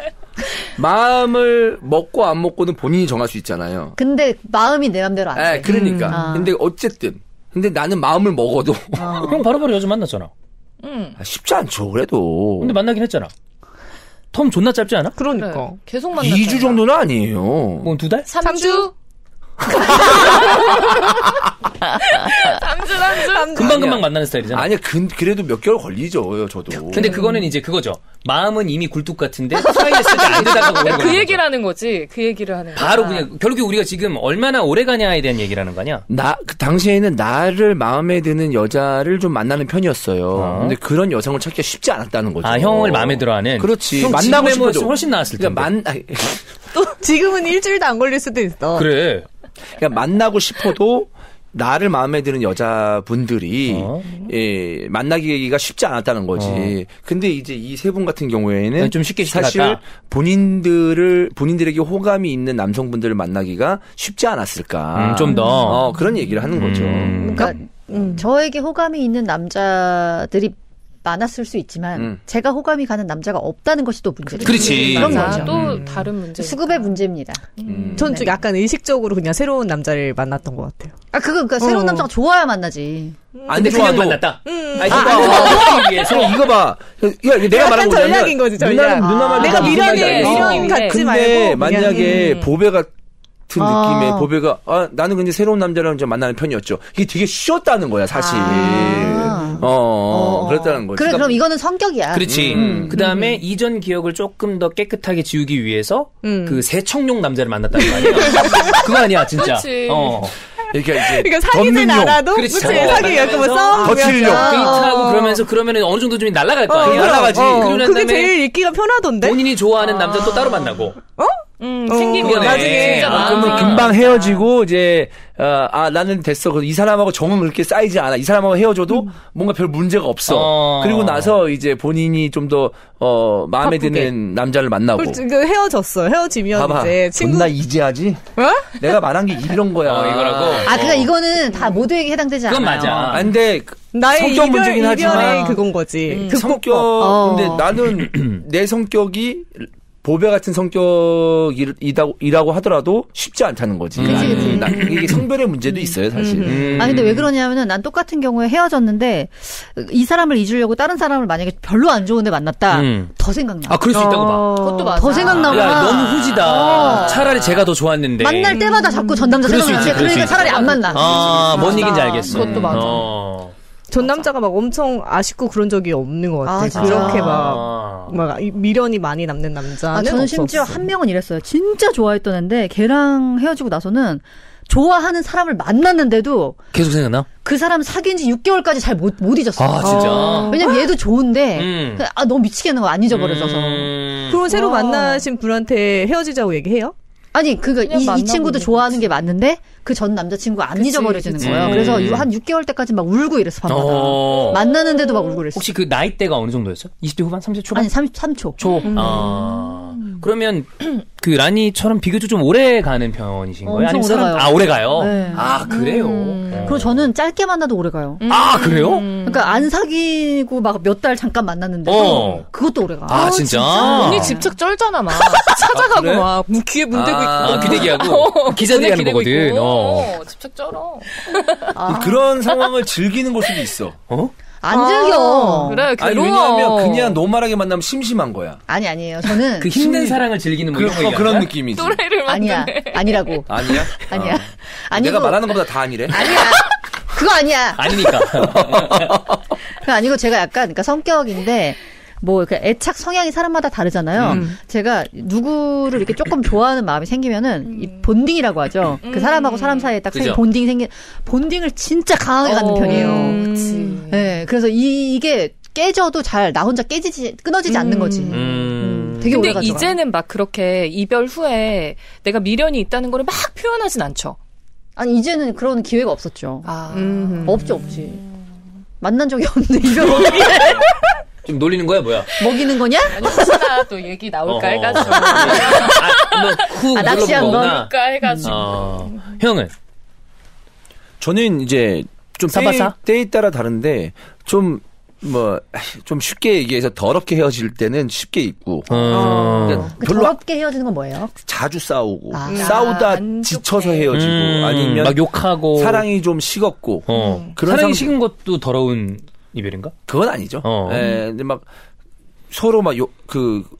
마음을 먹고 안 먹고는 본인이 정할 수 있잖아요. 근데 마음이 내 맘대로 안 돼. 그러니까. 근데 어쨌든 근데 나는 마음을 먹어도 형 바로바로 여자 만났잖아. 쉽지 않죠. 그래도. 근데 만나긴 했잖아. 텀 존나 짧지 않아? 그러니까. 그래. 계속 만났잖아. 2주 정도는 아니에요. 뭐 2달? 3주? 3주. 금방금방 만나는 스타일이잖아. 아니야, 그래도 몇 개월 걸리죠, 저도. 근데 그거는 이제 그거죠. 마음은 이미 굴뚝 같은데 트라이했을 때 안 되다가 오래 그 얘기를 하는 거지. 그 얘기를 하는 거야. 바로 그냥 결국 우리가 지금 얼마나 오래 가냐에 대한 얘기를 하는 거냐? 그 당시에는 나를 마음에 드는 여자를 좀 만나는 편이었어요. 근데 그런 여성을 찾기가 쉽지 않았다는 거죠. 형을 마음에 들어하는. 그렇지. 형 만나고 싶어도 훨씬 나았을 텐데. 그러니까 또 지금은 일주일도 안 걸릴 수도 있어. 그래. 그러니까 만나고 싶어도 나를 마음에 드는 여자분들이 만나기가 쉽지 않았다는 거지. 근데 이제 이 세 분 같은 경우에는 좀 쉽게 사실 본인들에게 호감이 있는 남성분들을 만나기가 쉽지 않았을까. 좀 더 그런 얘기를 하는 거죠. 그러니까 저에게 호감이 있는 남자들이 많았을 수 있지만 제가 호감이 가는 남자가 없다는 것이 또 문제죠. 그렇지. 그런 거죠. 또 다른 문제. 수급의 문제입니다. 전 좀 약간 의식적으로 그냥 새로운 남자를 만났던 것 같아요. 그러니까 새로운 남자가 좋아야 만나지. 근데 그냥 좋아도 만났다. 이거 봐. 내가 말한 거잖아. 전략인 거지, 전략. 누나만 내가 미련 갖지 근데 말고. 만약에 보배 같은 느낌의 보배가 나는 근데 새로운 남자랑 좀 만나는 편이었죠. 이게 되게 쉬웠다는 거야, 사실. 그랬다는 거지. 그래, 그럼 이거는 성격이야. 그렇지. 그 다음에 이전 기억을 조금 더 깨끗하게 지우기 위해서 그 새청룡 남자를 만났다는 거 아니야? 그거 아니야, 진짜. 그렇지. 그러니까 사귀진 않아도 그렇지. 사귀고 뭐 싸움 거칠려. 데이트하고 그러면은 어느 정도 좀 날아갈 거 아니야. 날아가지. 그게 제일 읽기가 편하던데. 본인이 좋아하는 남자 또 따로 만나고. 생기면 나중에. 그러면 금방 헤어지고 이제 나는 됐어. 이 사람하고 정은 그렇게 쌓이지 않아. 이 사람하고 헤어져도 뭔가 별 문제가 없어. 그리고 나서 이제 본인이 좀 더 마음에 바쁘게. 드는 남자를 만나고. 헤어졌어. 헤어지면 봐봐. 이제 친구. 존나 이지하지? 어? 내가 말한 게 이런 거야. 이거라고. 그러니까 이거는 다 모두에게 해당되지 않아요. 그건 맞아. 근데 나의 성격 문제긴 하지만 이별의 그건 거지. 성격. 근데 나는 내 성격이 보배 같은 성격이라고 하더라도 쉽지 않다는 거지. 그치. 이게 성별의 문제도 있어요, 사실. 근데 왜 그러냐면은 난 똑같은 경우에 헤어졌는데 이 사람을 잊으려고 다른 사람을 만약에 별로 안 좋은데 만났다. 더 생각나. 그럴 수 있다고 봐. 그것도 맞아. 더 생각나고. 야, 너무 후지다. 차라리 제가 더 좋았는데. 만날 때마다 자꾸 전 남자 그럴 수 생각나는데 있지, 그럴 수 그러니까 있지. 차라리 안 만나. 뭔 얘기인지 알겠어. 그것도 맞아. 전 남자가 막 엄청 아쉽고 그런 적이 없는 것 같아. 진짜? 그렇게 막 미련이 많이 남는 남자는 저는 없었어. 심지어 한 명은 이랬어요. 진짜 좋아했던 애인데 걔랑 헤어지고 나서는 좋아하는 사람을 만났는데도 계속 생각나? 그 사람 사귄 지 6개월까지 잘 못 잊었어. 진짜. 왜냐면 얘도 좋은데 너무 미치겠는 거 안 잊어버려서. 그럼 새로 만나신 분한테 헤어지자고 얘기해요? 아니 이 친구도 만나보는 좋아하는 게 맞는데 그 전 남자친구가 안 잊어버려지는 그치. 거예요. 그래서 한 6개월 때까지 막 울고 이랬어 밤마다. 만나는데도 막 울고 이랬어. 혹시 그 나이대가 어느 정도였어? 20대 후반? 30대 초반? 아니 33초. 그러면 그 라니처럼 비교적 좀 오래 가는 편이신 거예요? 엄청 오래 가요. 아, 오래 가요? 네. 아, 그래요? 그리고 저는 짧게 만나도 오래 가요. 아, 그래요? 그러니까 안 사귀고 막 몇 달 잠깐 만났는데 그것도 오래 가. 아, 진짜? 언니 집착 쩔잖아, 막. 찾아가고 그래? 막, 귀에 문 대고 있고. 아, 귀대기하고. 기자들이 하는 거거든. 집착 쩔어. 그런 상황을 즐기는 걸 수도 있어. 안 즐겨. 그래, 아니, 괴로워. 왜냐하면 그냥 노멀하게 만나면 심심한 거야. 아니에요. 저는 그 힘든 사랑을 즐기는 뭐 이런 거 그런 느낌이지. 또래를 아니야. 만드네. 아니라고. 아니야? 아니야. 아니고, 내가 말하는 것보다 다 아니래? 아니야. 그거 아니야. 아니니까. 그거 아니고 제가 약간 그러니까 성격인데 뭐 애착 성향이 사람마다 다르잖아요. 제가 누구를 이렇게 조금 좋아하는 마음이 생기면은 이 본딩이라고 하죠. 그 사람하고 사람 사이에 딱 그죠? 본딩을 진짜 강하게 갖는 편이에요. 그치. 네, 그래서 이게 깨져도 잘 나 혼자 끊어지지 않는 거지. 되게 근데 오래 가더라. 이제는 막 그렇게 이별 후에 내가 미련이 있다는 거를 막 표현하진 않죠. 아니 이제는 그런 기회가 없었죠. 없지. 만난 적이 없는데 이별 어떻게 해? 좀 놀리는 거야, 뭐야? 먹이는 거냐? 아니, 혹시나 또 얘기 나올까 해가지고. 낚시한 거? 나올까 해가지고. 형은? 저는 이제 좀 사바사? 때에 따라 다른데 좀 쉽게 얘기해서 더럽게 헤어질 때는 쉽게 있고 그러니까 그 별로 더럽게 헤어지는 건 뭐예요? 자주 싸우고 아. 싸우다 안 지쳐서 좋게. 헤어지고 아니면 막 욕하고. 사랑이 좀 식었고 그런 사랑이 상황- 식은 것도 더러운 이별인가? 그건 아니죠. 근데 막 서로 막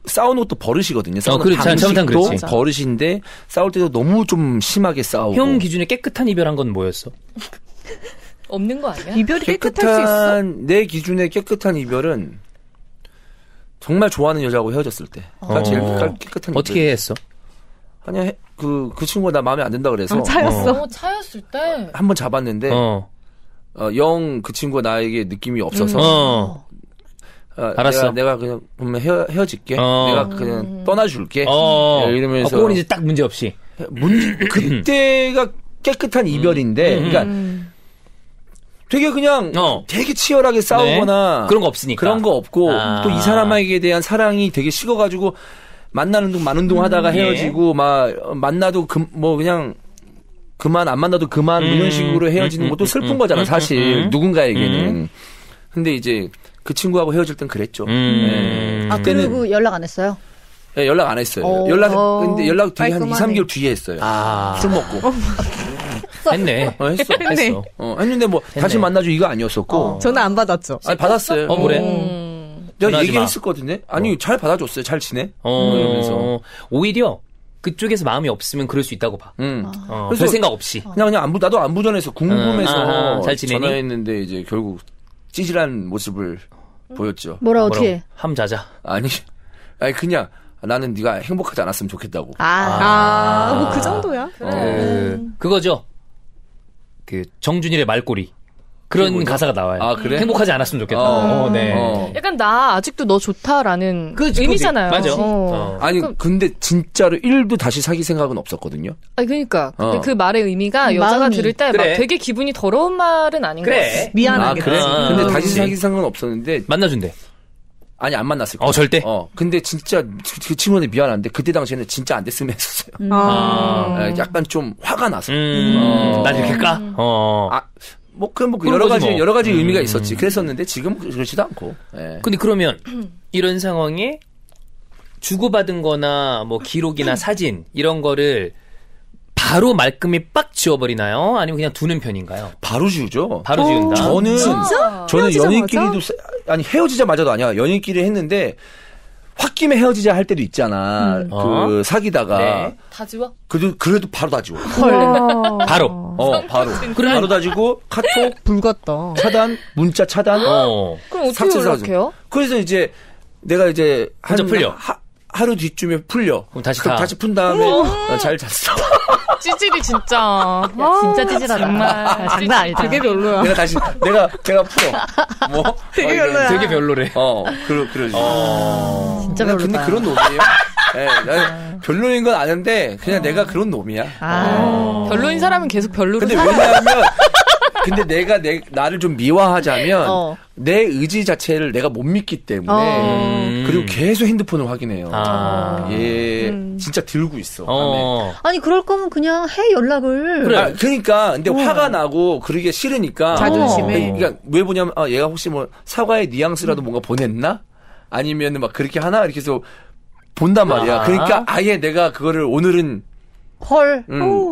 싸우는 것도 버릇이거든요. 싸우는 그렇지. 잘못하면 방식도 그렇지. 버릇인데 싸울 때도 너무 좀 심하게 싸우고. 형 기준에 깨끗한 이별한 건 뭐였어? 없는 거 아니야? 이별이 깨끗할 수 있어? 내 기준에 깨끗한 이별은 정말 좋아하는 여자하고 헤어졌을 때. 그러니까 제일 깨끗한 어떻게 이별. 했어? 아니 그 친구가 나 마음에 안 든다 그래서 차였어. 차였을 때. 한 번 잡았는데 영 그 친구가 나에게 느낌이 없어서 알았어. 내가 그냥 보면 헤어질게. 내가 그냥 떠나줄게. 이러면서 그건 이제 딱 문제 없이. 그때가 깨끗한 이별인데, 그러니까 되게 그냥 되게 치열하게 싸우거나 그런 거 없으니까. 그런 거 없고 또 이 사람에게 대한 사랑이 되게 식어가지고 만나는 동 마는 동 하다가 헤어지고 막 만나도 그냥 그만 안 만나도 그만 이런 식으로 헤어지는 것도 슬픈 거잖아 사실 누군가에게는. 근데 이제 그 친구하고 헤어질 땐 그랬죠. 아 그리고 연락 안 했어요? 네, 연락 안 했어요. 근데 연락 뒤에 한 2, 3개월 뒤에 했어요. 술 먹고. 했네. 했어. 했는데 뭐 다시 만나줘 이거 아니었었고. 저는 안 받았죠. 아니 받았어요. 그래. 내가 얘기했었거든요. 아니 잘 받아줬어요. 잘 지내. 이러면서 오히려 그쪽에서 마음이 없으면 그럴 수 있다고 봐. 그래서 별 생각 없이. 그냥 나도 안부전해서 궁금해서 잘 지내니? 전화했는데 이제 결국 찌질한 모습을 보였죠. 뭐라 어떻게? 함 자자. 아니 그냥 나는 네가 행복하지 않았으면 좋겠다고. 뭐 그 정도야. 그거죠. 그 정준일의 말꼬리. 그런 가사가 나와요. 아, 그래? 행복하지 않았으면 좋겠다. 네. 약간 나 아직도 너 좋다라는 의미잖아요. 맞아. 아니 근데 진짜로 1도 다시 사귈 생각은 없었거든요. 아니 그러니까 근데 그 말의 의미가 여자가 마음이. 들을 때 막 그래. 되게 기분이 더러운 말은 아닌 것 같아. 미안하게. 그래? 근데 다시 그치. 사귈 생각은 없었는데 만나준대. 아니 안 만났을 거야. 절대? 근데 진짜 그 친구한테 미안한데 그때 당시에는 진짜 안 됐으면 했었어요. 약간 좀 화가 나서. 날 이렇게 까? 여러 가지 뭐. 여러 가지 의미가 있었지. 그랬었는데 지금 그렇지도 않고. 예. 근데 그러면 이런 상황에 주고받은 거나 뭐 기록이나 사진 이런 거를 바로 말끔히 빡 지워버리나요? 아니면 그냥 두는 편인가요? 바로 지우죠. 바로 지운다. 저는 헤어지자마자? 연인끼리도 아니 헤어지자마자도 아니야. 연인끼리 했는데 홧김에 헤어지자 할 때도 있잖아. 그 사귀다가 네. 다 지워? 그래도 바로 다 지워. 바로. 바로. 바로 다 지고 카톡 불 같다. 차단, 문자 차단. 그럼 어떻게 삭제 연락해요? 그래서 이제 내가 이제 혼자 풀려. 하루 뒤쯤에 풀려. 그럼 다시 그럼 다. 다시 푼 다음에 잘 잤어. 찌질이 진짜. 진짜 찌질하다. 정말. 장난 아니다. 되게 별로야. 내가 풀어. 뭐? 되게 별로야. 되게 별로래. 그러지. 진짜 근데 별로다. 그런 놈이에요. 난 별로인 건 아는데 그냥 내가 그런 놈이야. 별로인 사람은 계속 별로로 근데 살아. 왜냐하면 근데 내가 나를 좀 미화하자면 내 의지 자체를 내가 못 믿기 때문에 그리고 계속 핸드폰을 확인해요. 얘 진짜 들고 있어. 아니 그럴 거면 그냥 해 연락을. 그래. 그러니까 근데 화가 나고 그러기 싫으니까 자존심에. 그러니까 왜 보냐면 얘가 혹시 뭐 사과의 뉘앙스라도 뭔가 보냈나? 아니면 막 그렇게 하나 이렇게 해서 본단 말이야. 그러니까 아예 내가 그거를 오늘은 헐.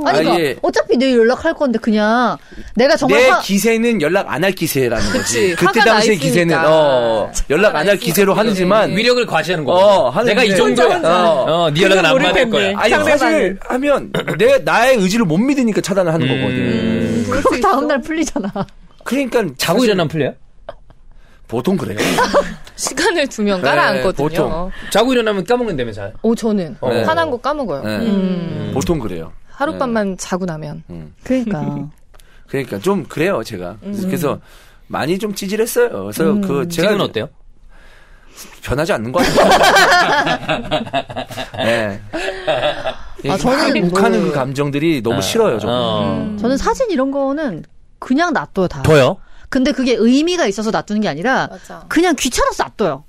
아니 그러니까 어차피 내일 연락할 건데 그냥 내가 정말 내 기세는 연락 안 할 기세라는 거지. 그때 화가 당시의 기세는 연락 안 할 기세로 하지만 위력을 과시하는 거야. 내가 이 정도야. 네 연락은 안 받을 거야. 아니 사실 하면 나의 의지를 못 믿으니까 차단을 하는 거거든. 그럼 다음 날 풀리잖아. 그러니까 자고 일어나면 풀려요? 보통 그래요. 시간을 두면 깔아앉거든요. 보통. 자고 일어나면 까먹는다며 잘. 저는 화난 거 까먹어요. 보통 그래요. 하룻밤만 자고 나면. 그러니까 좀 그래요, 제가. 그래서 많이 좀 찌질했어요. 그래서 제가 지금은 어때요? 변하지 않는 것 같아요. 네. 저는 욱하는 그 감정들이 너무 싫어요, 저는. 저는 사진 이런 거는 그냥 놔둬요, 다. 더요? 근데 그게 의미가 있어서 놔두는 게 아니라 맞아. 그냥 귀찮아서 놔둬요.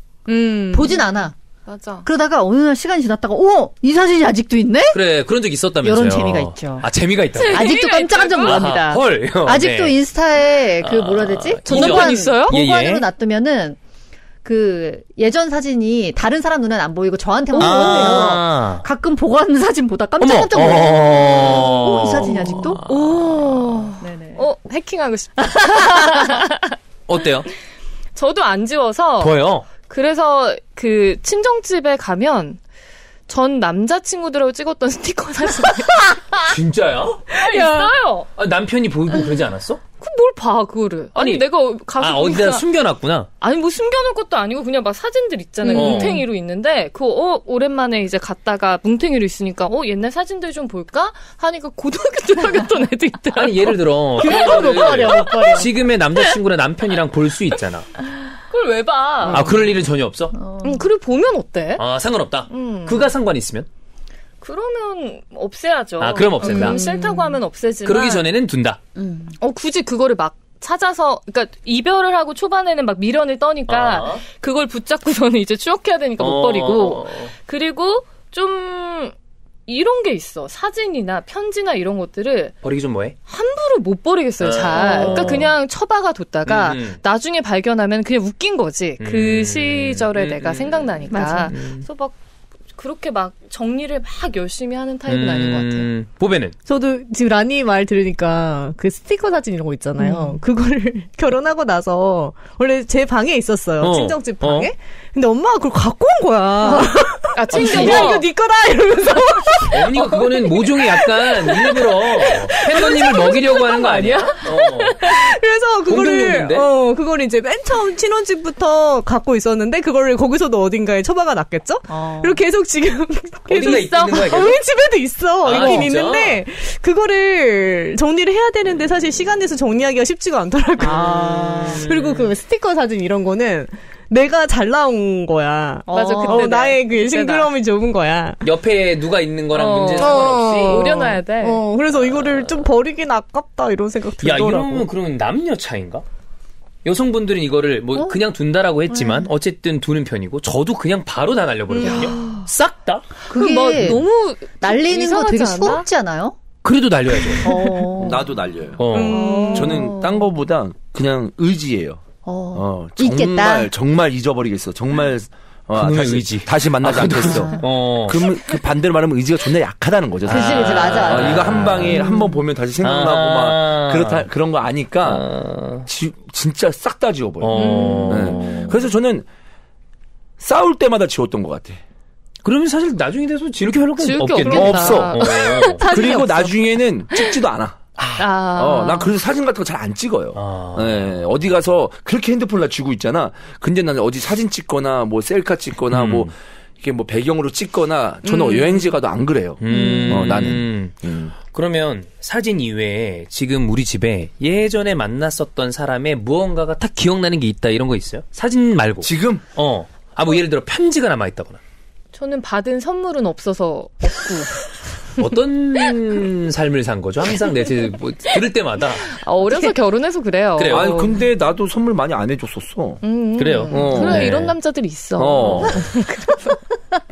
보진 않아. 맞아. 그러다가 어느 날 시간이 지났다가 이 사진이 아직도 있네? 그래, 그런 적 있었다면서요. 이런 재미가 있죠. 재미가 있다. 아직도 깜짝깜짝 놀랍니다. 헐. 아직도 네. 인스타에 뭐라 해야 되지? 전화번 있어요? 보관으로 놔두면은 예전 사진이 다른 사람 눈엔 안 보이고 저한테만 보여요. 가끔 보관 사진 보다 깜짝깜짝 놀라요. 이 사진이 아직도? 네네. 해킹하고 싶다. 어때요? 저도 안 지워서. 더요? 그래서 친정집에 가면 전 남자친구들하고 찍었던 스티커 사진. 진짜요? 있어요. 남편이 보이고 그러지 않았어? 뭘 봐, 그거를. 아니, 내가 가서. 어디다 숨겨놨구나? 아니, 뭐 숨겨놓은 것도 아니고 그냥 막 사진들 있잖아요. 뭉탱이로 있는데, 오랜만에 이제 갔다가 뭉탱이로 있으니까, 옛날 사진들 좀 볼까? 하니까 고등학교 때 사귀었던 애도 있더라고. 아니, 예를 들어. 못 버려. 지금의 남자친구랑 남편이랑 볼 수 있잖아. 그걸 왜 봐? 그럴 일은 전혀 없어? 그리고 보면 어때? 상관없다. 그가 상관 있으면? 그러면 없애야죠. 그럼 없앤다. 싫다고 하면 없애지만. 그러기 전에는 둔다. 굳이 그거를 막 찾아서, 그러니까 이별을 하고 초반에는 막 미련을 떠니까 그걸 붙잡고서는 이제 추억해야 되니까 못 버리고. 그리고 좀 이런 게 있어. 사진이나 편지나 이런 것들을 버리기 좀 뭐해? 함부로 못 버리겠어요, 잘. 그러니까 그냥 처박아 뒀다가 나중에 발견하면 그냥 웃긴 거지. 그 시절에 내가 생각나니까. 맞아. 그래서 막 그렇게 막 정리를 막 열심히 하는 타입은 아닌 것 같아요. 보배는? 저도 지금 라니 말 들으니까 그 스티커 사진 이런 거 있잖아요. 그거를 결혼하고 나서 원래 제 방에 있었어요. 친정집 방에. 근데 엄마가 그걸 갖고 온 거야. 챙겨. 야, 이거 네 거다 이러면서. 어머니가 그거는 모종이 약간 일부러 팬더님을 먹이려고 하는 거 아니야? 그래서 공동용인데? 그걸 이제 맨 처음 신혼집부터 갖고 있었는데 그거를 거기서도 어딘가에 처박아 놨겠죠? 그리고 계속 지금 계속 어디가 있어. 있는 거야, 계속? 우리 집에도 있어. 있긴 진짜? 있는데 그거를 정리를 해야 되는데 사실 시간 내서 정리하기가 쉽지가 않더라고요. 그리고 그 스티커 사진 이런 거는 내가 잘 나온 거야. 맞아, 그때 나의 그 싱그러움이 좁은 거야. 옆에 누가 있는 거랑 문제는 상관없이. 오려놔야 돼. 그래서 이거를 좀 버리긴 아깝다 이런 생각 들더라고. 이러면 그러면 남녀 차인가? 여성분들은 이거를 그냥 둔다라고 했지만 어쨌든 두는 편이고 저도 그냥 바로 다 날려버리거든요. 싹 다? 그게 막 너무 날리는 거 되게 이상하지 않아? 수고롭지 않아요? 그래도 날려야죠. 나도 날려요. 저는 딴 거보다 그냥 의지예요. 있겠다. 정말 잊어버리겠어. 정말 의지. 다시 만나지 않겠어. 그러면 그 반대로 말하면 의지가 존나 약하다는 거죠. 그치, 맞아. 이거 한 방에 한 번 보면 다시 생각나고 막 그런 거 아니까 진짜 싹 다 지워버려. 네. 그래서 저는 싸울 때마다 지웠던 것 같아. 그러면 사실 나중에 돼서 지울 게 별로 없겠네. 없어. 그리고 없어. 나중에는 찍지도 않아. 난 그래서 사진 같은 거 잘 안 찍어요. 네, 어디 가서 그렇게 핸드폰을 쥐고 있잖아. 근데 나는 어디 사진 찍거나 뭐 셀카 찍거나 뭐 이게 뭐 배경으로 찍거나 저는 여행지 가도 안 그래요. 나는. 그러면 사진 이외에 지금 우리 집에 예전에 만났었던 사람의 무언가가 딱 기억나는 게 있다 이런 거 있어요? 사진 말고. 지금? 뭐 예를 들어 편지가 남아있다거나. 저는 받은 선물은 없어서 없고. 어떤 삶을 산 거죠? 항상 뭐 들을 때마다. 어려서 결혼해서 그래요. 그래요. 아니 근데 나도 선물 많이 안 해줬었어. 그래요. 그래 네. 이런 남자들이 있어.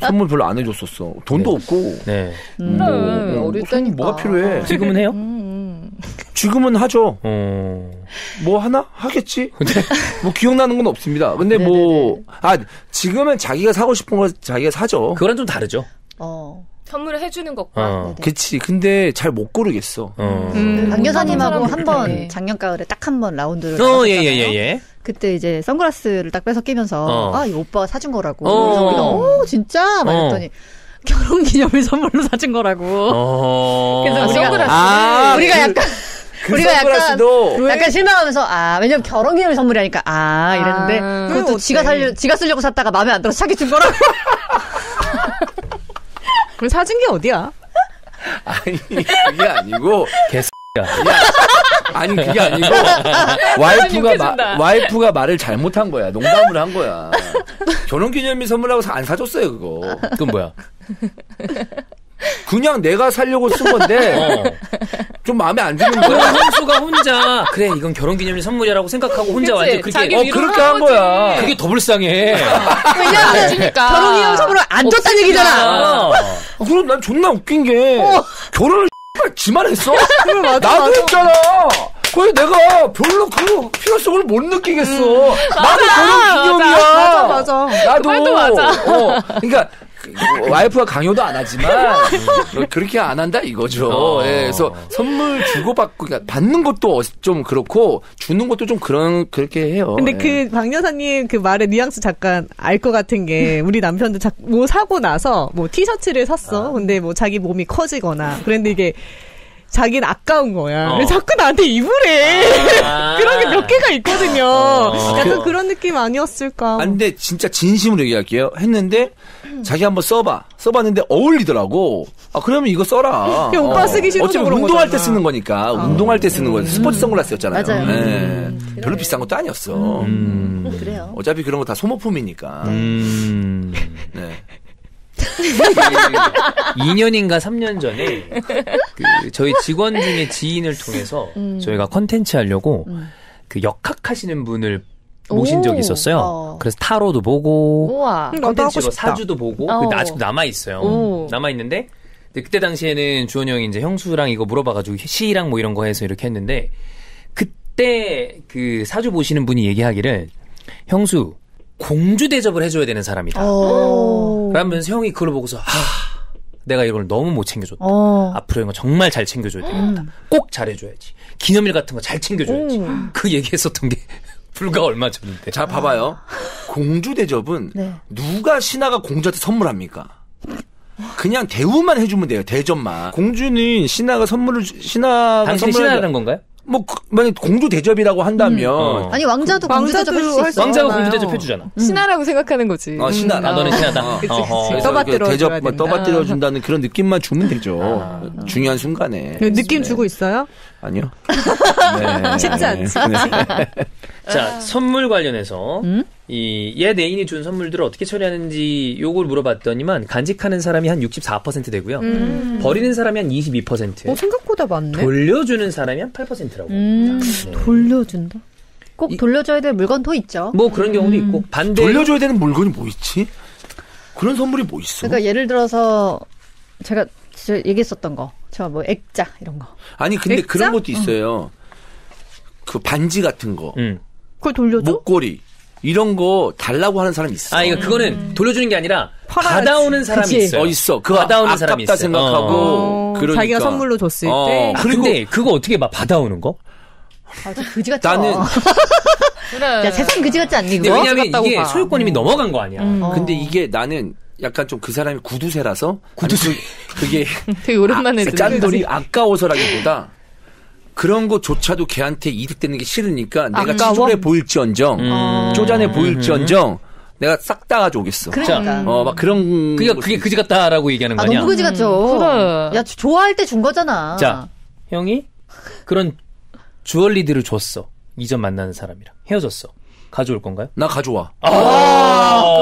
선물 별로 안 해줬었어. 돈도 없고. 네. 어릴 때니까. 뭐가 필요해? 지금은 해요? 지금은 하죠. 뭐 하나? 하겠지? 뭐 기억나는 건 없습니다. 근데 지금은 자기가 사고 싶은 거 자기가 사죠. 그거랑 좀 다르죠. 선물을 해주는 것과. 그치. 근데 잘 못 고르겠어. 강 여사님하고 한번 작년 가을에 딱 한 번 라운드를 예. 그때 이제 선글라스를 딱 빼서 끼면서 이 오빠가 사준 거라고. 그래서 우리가 진짜? 막 이랬더니 결혼기념일 선물로 사준 거라고. 그래서 우리가 약간 실망하면서 왜냐면 결혼기념일 선물이니까 이랬는데 그것도 지가 쓰려고 샀다가 마음에 안 들어서 자기 준 거라고. 그럼 사준 게 어디야? 아니 그게 아니고 아니 그게 아니고 와이프가 말을 잘못한 거야. 농담을 한 거야. 결혼기념일 선물하고 안 사줬어요 그거. 그건 뭐야? 그냥 내가 살려고 쓴 건데 좀 마음에 안 드는 거야. 형수가 혼자 그래 이건 결혼기념일 선물이라고 생각하고 혼자 완전 그렇게 그렇게 한 거야. 그게 더 불쌍해. 왜냐면 결혼기념일 선물을 안 줬다는 얘기잖아. 그럼 난 존나 웃긴 게 결혼을 지만 했어? 나도 맞아. 했잖아. 그래 내가 별로 그 필요성을 못 느끼겠어. 나도 결혼기념이야. 맞아. 나도 맞아. 그러니까 와이프가 강요도 안 하지만 그렇게 안 한다 이거죠. 그래서 선물 주고받고 그러니까 받는 것도 좀 그렇고 주는 것도 좀 그렇게 해요. 근데 그 박 여사님 그 말의 뉘앙스 잠깐 알 것 같은 게 우리 남편도 뭐 사고 나서 뭐 티셔츠를 샀어. 근데 뭐 자기 몸이 커지거나 그런데 이게 자기는 아까운 거야. 그래서 자꾸 나한테 입으래. 그런 게 몇 개가 있거든요. 약간 그런 느낌 아니었을까. 근데 진짜 진심으로 얘기할게요. 했는데 자기 한번 써봤는데 어울리더라고. 그러면 이거 써라. 오빠 쓰기 싫어서 어차피 그런 운동할 거잖아. 때 쓰는 거니까. 운동할 때 쓰는 거예요. 스포츠 선글라스였잖아요. 맞아요. 네. 별로 비싼 것도 아니었어. 그래요. 어차피 그런 거 다 소모품이니까. 네. 2년인가 3년 전에 저희 직원 중에 지인을 통해서 저희가 컨텐츠 하려고 그 역학하시는 분을 모신 적이 있었어요. 그래서 타로도 보고 컨텐츠로 사주도 보고 근데 아직도 남아있어요. 남아있는데 그때 당시에는 주원이 형이 이제 형수랑 이거 물어봐가지고 시랑 뭐 이런 거 해서 이렇게 했는데 그때 그 사주 보시는 분이 얘기하기를 형수 공주 대접을 해줘야 되는 사람이다. 그러면서 형이 그걸 보고서 내가 이걸 너무 못 챙겨줬다. 앞으로 이거 정말 잘 챙겨줘야 되겠다. 꼭 잘해줘야지. 기념일 같은 거 잘 챙겨줘야지. 그 얘기했었던 게 불과 얼마 전인데. 자 봐봐요. 공주 대접은 누가 신하가 공주한테 선물합니까? 그냥 대우만 해주면 돼요. 대접만. 공주는 신하가 당신이 신하라는 건가요? 만약 공주 대접이라고 한다면. 아니, 왕자도 공주 대접할 수 있어. 왕자가 공주 대접해주잖아. 신하라고 생각하는 거지. 신하다. 너는 신하다. 그치. 떠받들어준다는 그런 느낌만 주면 되죠. 중요한 순간에. 느낌 주고 있어요? 아니요. 네. 쉽지 않지. 자, 선물 관련해서 옛 애인이 준 선물들을 어떻게 처리하는지 요걸 물어봤더니만 간직하는 사람이 한 64% 되고요. 버리는 사람이 한 22%. 생각보다 많네. 돌려주는 사람이 한 8%라고. 돌려준다? 꼭 돌려줘야 될 물건도 있죠. 뭐 그런 경우도 있고 반대. 돌려줘야 되는 물건이 뭐 있지? 그런 선물이 뭐 있어? 그러니까 예를 들어서 제가 얘기했었던 거. 저 뭐 액자 이런 거. 아니 근데 액자? 그런 것도 있어요. 그 반지 같은 거. 그걸 돌려줘? 목걸이. 이런 거 달라고 하는 사람이 있어. 이거 그거는 돌려주는 게 아니라 받아오는 사람이 있어요. 있어. 그거 받아오는 사람이 있어. 아깝다 생각하고. 그러니까. 자기가 선물로 줬을 때. 근데 그거 어떻게 받아오는 거? 그지 같죠. 나는 그래. 야, 세상 그지 같지 않니 그거? 왜냐면 이게 소유권 이미 넘어간 거 아니야. 근데 이게 나는 약간 좀 그 사람이 구두쇠라서 그게 되게 오랜만에 짠돌이 아까워서라기보다 그런 것조차도 걔한테 이득되는 게 싫으니까 내가 치졸해 보일지언정 쪼잔해 보일지언정 내가 싹 다 가져오겠어. 그러니까. 막 그런. 그게 그지 같다라고 얘기하는 거 아니야? 너무 그지 같죠. 그래. 야, 좋아할 때 준 거잖아. 자, 형이 그런 주얼리들을 줬어. 이전 만나는 사람이랑 헤어졌어. 가져올 건가요? 나 가져와.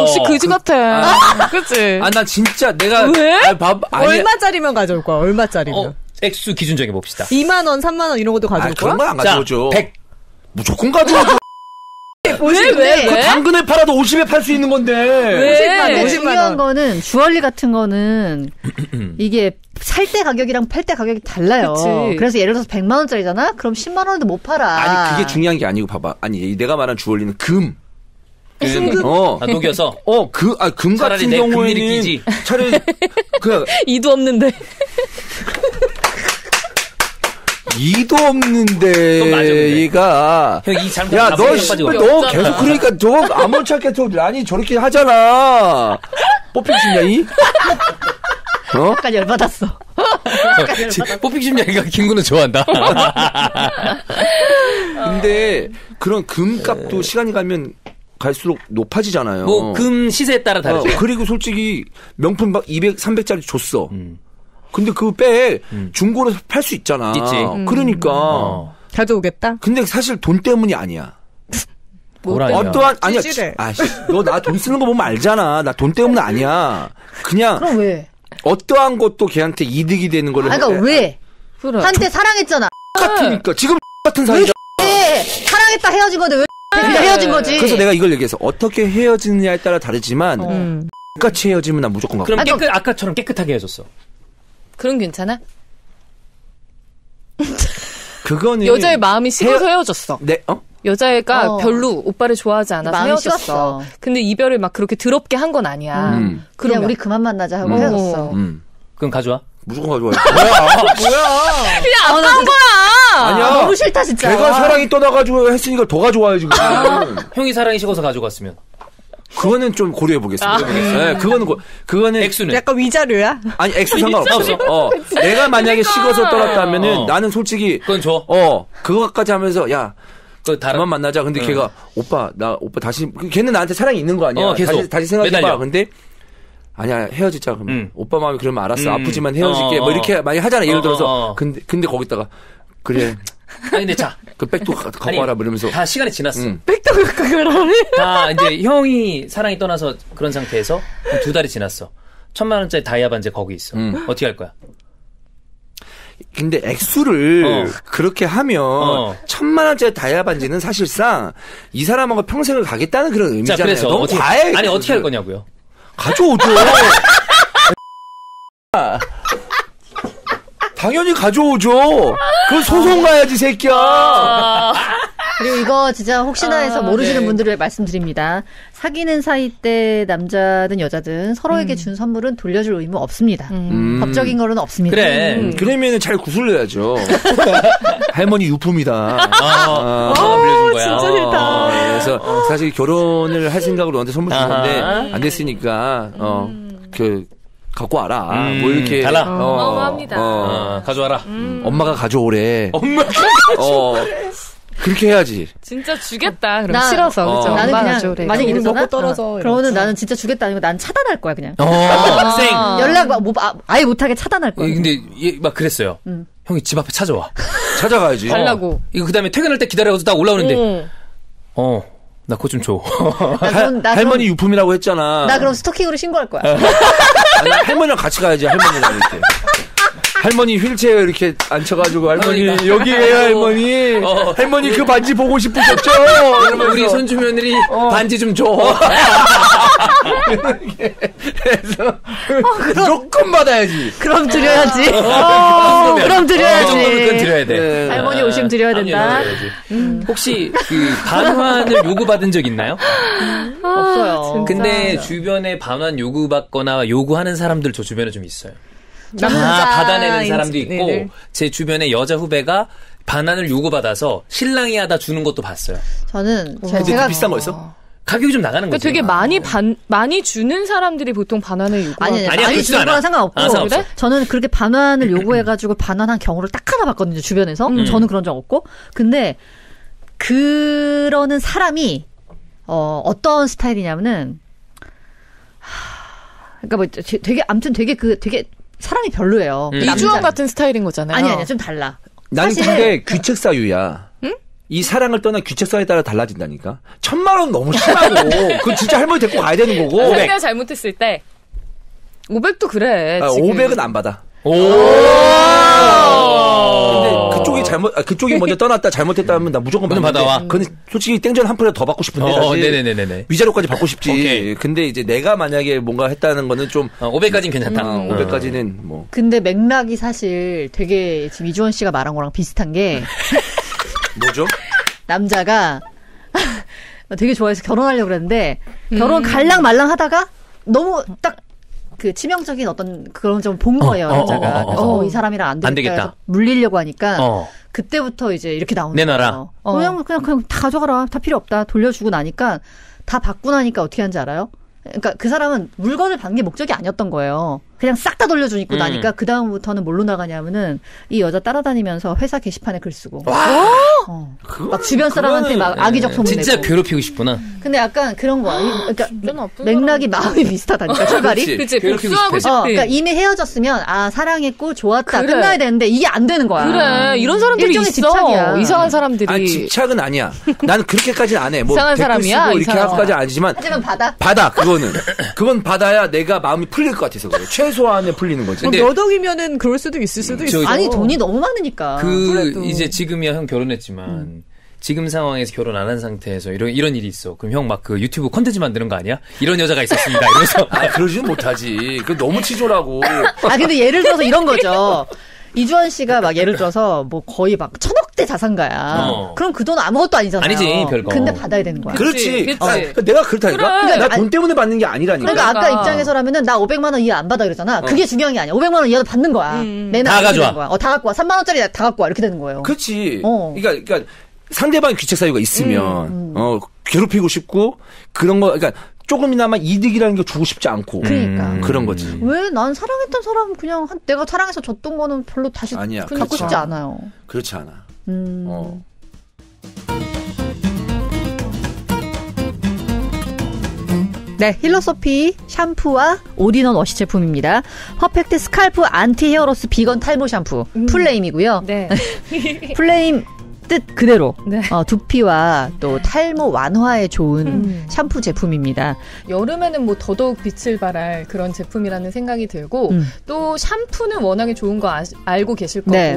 역시 그지 같아. 그치? 나 진짜 내가. 왜? 얼마짜리면 가져올 거야, 얼마짜리면. 액수 기준 정해봅시다. 2만원, 3만원 이런 것도 가져올 거야? 그런 건 안 가져오죠. 100. 무조건 가져오죠. 왜? 그 당근에 팔아도 50에 팔 수 있는 건데. 왜? 중요한 거는 주얼리 같은 거는 이게 살 때 가격이랑 팔 때 가격이 달라요. 그치. 그래서 예를 들어서 100만 원짜리잖아? 그럼 10만 원도 못 팔아. 아니 그게 중요한 게 아니고 봐봐. 아니 내가 말한 주얼리는 금. 녹여서. 금 같은 경우에는 차라리 그냥 이도 없는데. 이도 없는데 얘가 형, 이 잘못 야, 너 계속 그러니까 저 아무렇지 않게 아니 저렇게 하잖아. 뽑히고 싶냐 이? 약간 열받았어. 뽑히고 싶냐니까 김구는 좋아한다. 근데 그런 금값도 시간이 가면 갈수록 높아지잖아요. 뭐 금 시세에 따라 다르죠. 그리고 솔직히 명품 막 200, 300짜리 줬어. 근데 그 백 중고로 팔 수 있잖아. 있지. 그러니까 가져오겠다? 근데 사실 돈 때문이 아니야. 어떠한 아니야. 너 나 돈 쓰는 거 보면 알잖아. 나 돈 때문은 아니야. 그냥 그럼 왜? 어떠한 것도 걔한테 이득이 되는 거를. 그러니까 왜? 그래. 한때 사랑했잖아. 같으니까 지금 같은 사이잖아. 왜? 사랑했다 헤어진 건데 왜? 그냥 헤어진 거지. 그래서 내가 이걸 얘기해서 어떻게 헤어지느냐에 따라 다르지만 똑같이 헤어지면 난 무조건 가고. 그럼 아까처럼 깨끗하게 헤어졌어. 그럼 괜찮아? 그거는 여자의 마음이 식어서 헤어졌어. 네, 여자애가 별로 오빠를 좋아하지 않아서 마음이 헤어졌어. 식었어. 근데 이별을 막 그렇게 더럽게 한 건 아니야. 그냥 우리 그만 만나자 하고 헤어졌어. 그럼 가져와. 무조건 가져와요. 뭐야? 그냥 아까운 거야. 아니야. 너무 싫다 진짜. 걔가 사랑이 떠나가지고 했으니까 더 가져와야지. 형이 사랑이 식어서 가져갔으면. 그거는 좀 고려해 보겠습니다. 네, 그거는 액수는 약간 위자료야? 아니 액수 상관없어. 내가 만약에 식어서 떠났다면은 나는 솔직히 그건 줘. 그거까지 하면서 야. 그만 만나자. 근데 걔가 오빠 다시 걔는 나한테 사랑이 있는 거 아니야. 계속 다시 생각해봐. 매달려. 근데 아니야 헤어지자. 그러면 오빠 마음이 그러면 알았어. 아프지만 헤어질게. 뭐 이렇게 많이 하잖아. 예를 들어서 근데 거기다가 그래. 아니 근데 자 그 백도 갖고 와라 이러면서 다 시간이 지났어. 백도 갖고 가라네? 다 이제 형이 사랑이 떠나서 그런 상태에서 2달이 지났어. 1,000만 원짜리 다이아 반지 거기 있어. 어떻게 할 거야? 근데 액수를 그렇게 하면 1,000만 원짜리 다이아 반지는 사실상 이 사람하고 평생을 가겠다는 그런 의미잖아요. 자, 그래서 너무 과해. 아니 어떻게 할 거냐고요? 가져오죠. 당연히 가져오죠. 그건 소송 가야지 새끼야. 그리고 이거 진짜 혹시나 해서 모르시는 분들을 말씀드립니다. 사귀는 사이 때 남자든 여자든 서로에게 준 선물은 돌려줄 의무 없습니다. 법적인 거는 없습니다. 그래. 그러면은 잘 구슬려야죠. 할머니 유품이다. 빌려준 거야. 진짜 싫다. 그래서 사실 결혼을 할 생각으로 너한테 선물 준 건데 안 됐으니까 갖고 와라. 뭐 이렇게 달라. 어마어마합니다. 가져와라. 엄마가 가져오래. 엄마가 그렇게 해야지. 진짜 주겠다. 그럼 싫어서. 그죠? 나는 그냥 가져오래. 만약 이러잖아. 먹고 떨어져. 그러면 나는 진짜 주겠다 아니고 난 차단할 거야 그냥. 쌩. 연락 아예 못하게 차단할 거야. 근데 막 그랬어요. 형이 집 앞에 찾아와. 찾아가야지. 달라고. 이거 그다음에 퇴근할 때 기다려서 딱 올라오는데. 나 그거 좀 줘. 할머니 유품이라고 했잖아. 나 그럼 스토킹으로 신고할 거야. 아니, 할머니랑 같이 가야지. 할머니랑 이렇게. 할머니 휠체어 이렇게 앉혀가지고 할머니 여기에요 할머니. 할머니 그 반지 보고 싶으셨죠? 그러면 우리 손주 며느리 반지 좀 줘. 그래서 무조건 받아야지. 그럼 드려야지. 그럼 드려야지. 그 정도는 드려야 돼. 할머니 오시면 드려야 된다. 혹시 그 반환을 요구받은 적 있나요? 없어요. 근데 주변에 반환 요구받거나 요구하는 사람들 저 주변에 좀 있어요. 남자 받아내는 사람도 있고 네네. 제 주변에 여자 후배가 반환을 요구받아서 신랑이 하다 주는 것도 봤어요. 저는 근데 제가 비싼 거였어? 가격이 좀 나가는 거죠. 되게 많이 주는 사람들이 보통 반환을 요구하고. 아니야 아니야, 많이 그렇지도 주는 거랑 않아. 상관없고 상관없어. 그래? 저는 그렇게 반환을 요구해가지고 반환한 경우를 딱 하나 봤거든요 주변에서. 저는 그런 적 없고. 근데 그러는 사람이 어떤 스타일이냐면은 그러니까 뭐 되게 아무튼 되게 사람이 별로예요. 이주원 같은 스타일인 거잖아요. 아니야 좀 달라. 나는 사실- 근데 귀책사유야. 응? 이 사랑을 떠난 귀책성에 따라 달라진다니까. 1,000만 원 너무 심하고 그건 진짜 할머니 데리고 가야 되는 거고. 내가 잘못했을 때 500도 그래. 아, 지금. 500은 안 받아. 오. 근데 그쪽이 먼저 떠났다 잘못했다면 나 무조건 받아와. 근데 솔직히 땡전 한 푼에 더 받고 싶은데 사실. 네네네네. 위자료까지 받고 싶지. 오케이. 근데 이제 내가 만약에 뭔가 했다는 거는 좀 500까지는 괜찮다. 500까지는 뭐. 근데 맥락이 사실 되게 지금 이주원 씨가 말한 거랑 비슷한 게 뭐죠? 남자가 되게 좋아해서 결혼하려고 그랬는데 결혼 갈랑 말랑 하다가 너무 딱 그 치명적인 어떤 그런 점 본 거예요, 여자가. 그래서 이 사람이랑 안 되겠다. 물리려고 하니까 그때부터 이제 이렇게 나오는 내놔라. 거예요. 그냥 다 가져가라. 다 필요 없다. 돌려주고 나니까 다 받고 나니까 어떻게 하는지 알아요? 그러니까 그 사람은 물건을 받는 게 목적이 아니었던 거예요. 그냥 싹 다 돌려주고 나니까 그 다음부터는 뭘로 나가냐면은 이 여자 따라다니면서 회사 게시판에 글 쓰고. 막 주변 사람한테 막 악의적 소문 내고. 진짜 괴롭히고 싶구나. 근데 약간 그런 거야. 그러니까 맥락이 마음이 비슷하다니까 출발이. 그치 복수하고 싶지. 그러니까 이미 헤어졌으면 사랑했고 좋았다 그래. 끝나야 되는데 이게 안 되는 거야. 그래 이런 사람들이 일종의 있어. 집착이야. 이상한 사람들이. 아니 집착은 아니야. 나는 그렇게까지는 안 해. 뭐 이상한 댓글 사람이야, 쓰고 이렇게 이상한 하고까지는 아니지만. 하지만 받아 그건 받아야 내가 마음이 풀릴 것 같아서 그래. 최소한에 풀리는 거지. 근데 몇 억이면은 그럴 수도 있을 수도 있어. 아니 돈이 너무 많으니까. 이제 지금이야 형 결혼했지만 지금 상황에서 결혼 안 한 상태에서 이런 일이 있어. 그럼 형 막 그 유튜브 콘텐츠 만드는 거 아니야? 이런 여자가 있었습니다. 이러면서 그러지는 못하지. 그 너무 치졸하고. 근데 예를 들어서 이런 거죠. 이주원 씨가 막 예를 들어서 뭐 거의 막 1,000억대 자산가야. 그럼 그 돈 아무것도 아니잖아요. 아니지, 별거. 근데 받아야 되는 거야. 그렇지. 내가 그렇다니까. 그래. 나 돈 때문에 받는 게 아니라니까. 그러니까 아까 입장에서라면은 나 500만 원 이하 안 받아 그러잖아. 그게 중요한 게 아니야. 500만 원 이하도 받는 거야. 매달 다 가져와. 거야. 다 갖고 와. 3만 원짜리 다 갖고 와. 이렇게 되는 거예요. 그렇지. 그러니까 상대방의 귀책 사유가 있으면 괴롭히고 싶고 그런 거 그러니까 조금이나마 이득이라는 게 주고 싶지 않고 그러니까 그런 거지. 왜 난 사랑했던 사람 그냥 내가 사랑해서 줬던 거는 별로 다시 아니야, 갖고 싶지 않아요. 그렇지 않아. 네, 힐로소피 샴푸와 올인원 워시 제품입니다. 퍼펙트 스칼프 안티 헤어로스 비건 탈모 샴푸 플레임이고요. 네. 플레임 뜻 그대로 네. 두피와 또 탈모 완화에 좋은 샴푸 제품입니다. 여름에는 뭐 더더욱 빛을 발할 그런 제품이라는 생각이 들고 또 샴푸는 워낙에 좋은 거 알고 계실 거고 네.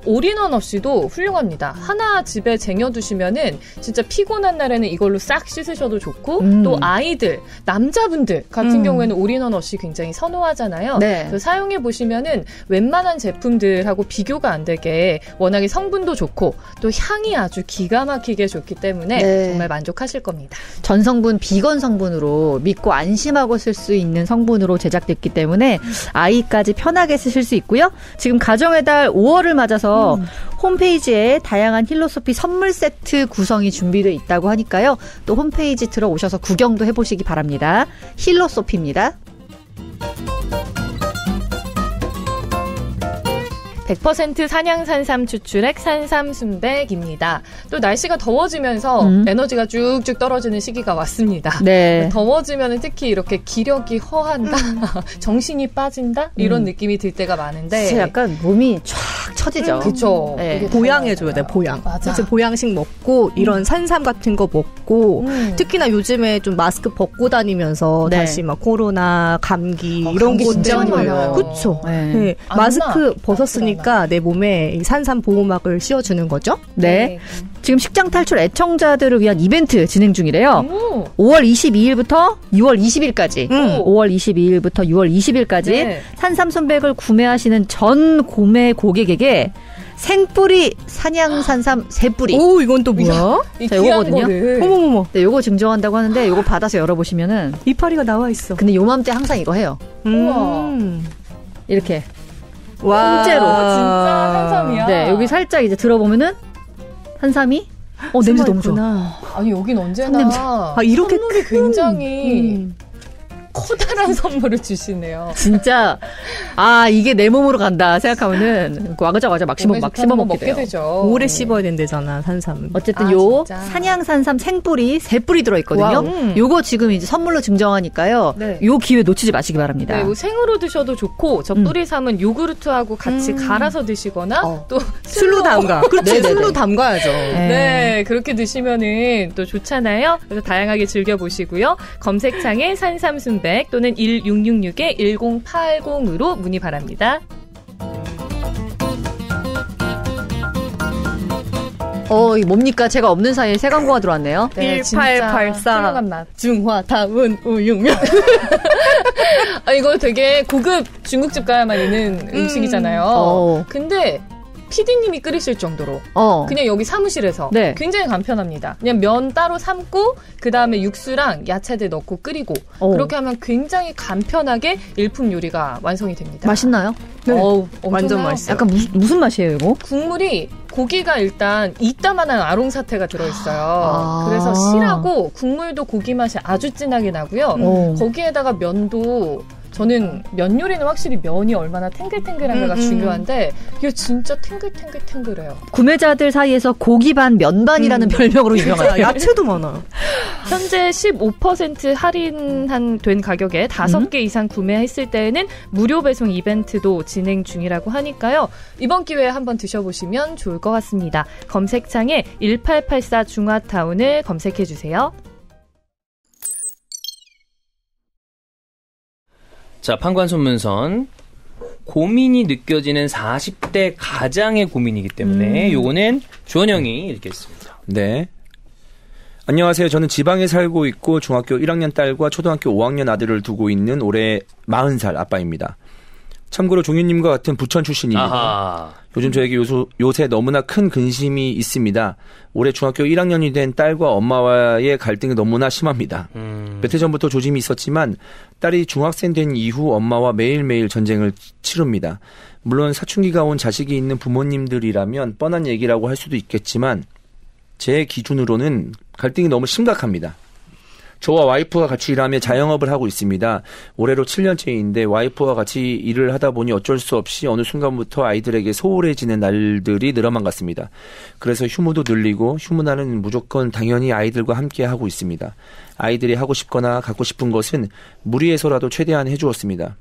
올인원 없이도 훌륭합니다. 하나 집에 쟁여두시면은 진짜 피곤한 날에는 이걸로 싹 씻으셔도 좋고 또 아이들, 남자분들 같은 경우에는 올인원 없이 굉장히 선호하잖아요. 네. 그래서 사용해 보시면은 웬만한 제품들하고 비교가 안 되게 워낙에 성분도 좋고 또 향이 아주 기가 막히게 좋기 때문에 네. 정말 만족하실 겁니다. 전성분 비건 성분으로 믿고 안심하고 쓸 수 있는 성분으로 제작됐기 때문에 아이까지 편하게 쓰실 수 있고요. 지금 가정의 달 5월을 맞아서 홈페이지에 다양한 힐로소피 선물 세트 구성이 준비되어 있다고 하니까요. 또 홈페이지 들어오셔서 구경도 해보시기 바랍니다. 힐로소피입니다. 100% 산양산삼 추출액 산삼순백입니다. 또 날씨가 더워지면서 에너지가 쭉쭉 떨어지는 시기가 왔습니다. 네. 더워지면 특히 이렇게 기력이 허한다, 정신이 빠진다 이런 느낌이 들 때가 많은데 진짜 약간 몸이 쫙 처지죠. 그렇죠. 네. 보양해줘야 돼, 보양. 맞아. 그래서 보양식 먹고, 이런 산삼 같은 거 먹고, 특히나 요즘에 좀 마스크 벗고 다니면서 네. 다시 막 코로나, 감기, 이런 게 진짜 진짜 많이 걸려요. 걸려요. 그쵸. 네. 네. 안 마스크 나. 벗었으니까 내 몸에 이 산삼 보호막을 씌워주는 거죠. 네. 지금 식장 탈출 애청자들을 위한 이벤트 진행 중이래요. 5월 22일부터 6월 20일까지. 5월 22일부터 6월 20일까지 네. 산삼 순백을 구매하시는 전 구매 고객에게 생뿌리 산양산삼 3뿌리. 오, 이건 또 뭐야? 이 자, 귀한 요거거든요. 거를. 어머머머. 네, 요거 증정한다고 하는데 요거 받아서 열어보시면은 이파리가 나와 있어. 근데 요맘때 항상 이거 해요. 이렇게 와. 통째로. 진짜 산삼이야. 네, 여기 살짝 이제 들어보면은 산삼이 냄새 너무 좋아. 아니 여긴 언제나 산냄새. 이렇게 선물이 굉장히 커다란 선물을 주시네요. 진짜 이게 내 몸으로 간다 생각하면은 와그자와자 막 씹어 먹게 되죠. 오래 씹어야 된대잖아, 산삼. 어쨌든 요 산양 산삼 생뿌리 3뿌리 들어있거든요. 요거 지금 이제 선물로 증정하니까요. 네. 요 기회 놓치지 마시기 바랍니다. 네, 생으로 드셔도 좋고 저 뿌리삼은 요구르트하고 같이 갈아서 드시거나 또 술로 담가. 그렇지, 술로 담가야죠. 네, 그렇게 드시면은 또 좋잖아요. 그래서 다양하게 즐겨보시고요. 검색창에 산삼순백 또는 1666-1080으로 문의 바랍니다. 이게 뭡니까? 제가 없는 사이에 새 광고가 들어왔네요. 네, 1884 중화다운 우육면. 이거 되게 고급 중국집 가야만 있는 음식이잖아요. 근데 PD님이 끓이실 정도로 그냥 여기 사무실에서 굉장히 간편합니다. 그냥 면 따로 삶고 그 다음에 육수랑 야채들 넣고 끓이고 그렇게 하면 굉장히 간편하게 일품 요리가 완성이 됩니다. 맛있나요? 네. 완전 맛있어요. 약간 무슨 맛이에요, 이거? 국물이 고기가 일단 이따만한 아롱사태가 들어있어요. 그래서 실하고 국물도 고기 맛이 아주 진하게 나고요. 거기에다가 면도 저는 면 요리는 확실히 면이 얼마나 탱글탱글한가가 중요한데 이게 진짜 탱글탱글해요. 구매자들 사이에서 고기 반, 면 반이라는 별명으로 유명하죠. 야채도 많아. 현재 15% 할인된 가격에 5개 이상 구매했을 때에는 무료 배송 이벤트도 진행 중이라고 하니까요. 이번 기회에 한번 드셔보시면 좋을 것 같습니다. 검색창에 1884 중화타운을 검색해주세요. 자, 판관손문선. 고민이 느껴지는 40대 가장의 고민이기 때문에 요거는 주원영이 읽겠습니다. 네. 안녕하세요. 저는 지방에 살고 있고 중학교 1학년 딸과 초등학교 5학년 아들을 두고 있는 올해 40살 아빠입니다. 참고로 종윤님과 같은 부천 출신입니다. 아하. 요즘 저에게 요새 너무나 큰 근심이 있습니다. 올해 중학교 1학년이 된 딸과 엄마와의 갈등이 너무나 심합니다. 몇 해 전부터 조짐이 있었지만 딸이 중학생 된 이후 엄마와 매일매일 전쟁을 치릅니다. 물론 사춘기가 온 자식이 있는 부모님들이라면 뻔한 얘기라고 할 수도 있겠지만 제 기준으로는 갈등이 너무 심각합니다. 저와 와이프가 같이 일하며 자영업을 하고 있습니다. 올해로 7년째인데 와이프와 같이 일을 하다 보니 어쩔 수 없이 어느 순간부터 아이들에게 소홀해지는 날들이 늘어만 갔습니다. 그래서 휴무도 늘리고 휴무날은 무조건 당연히 아이들과 함께 하고 있습니다. 아이들이 하고 싶거나 갖고 싶은 것은 무리해서라도 최대한 해주었습니다.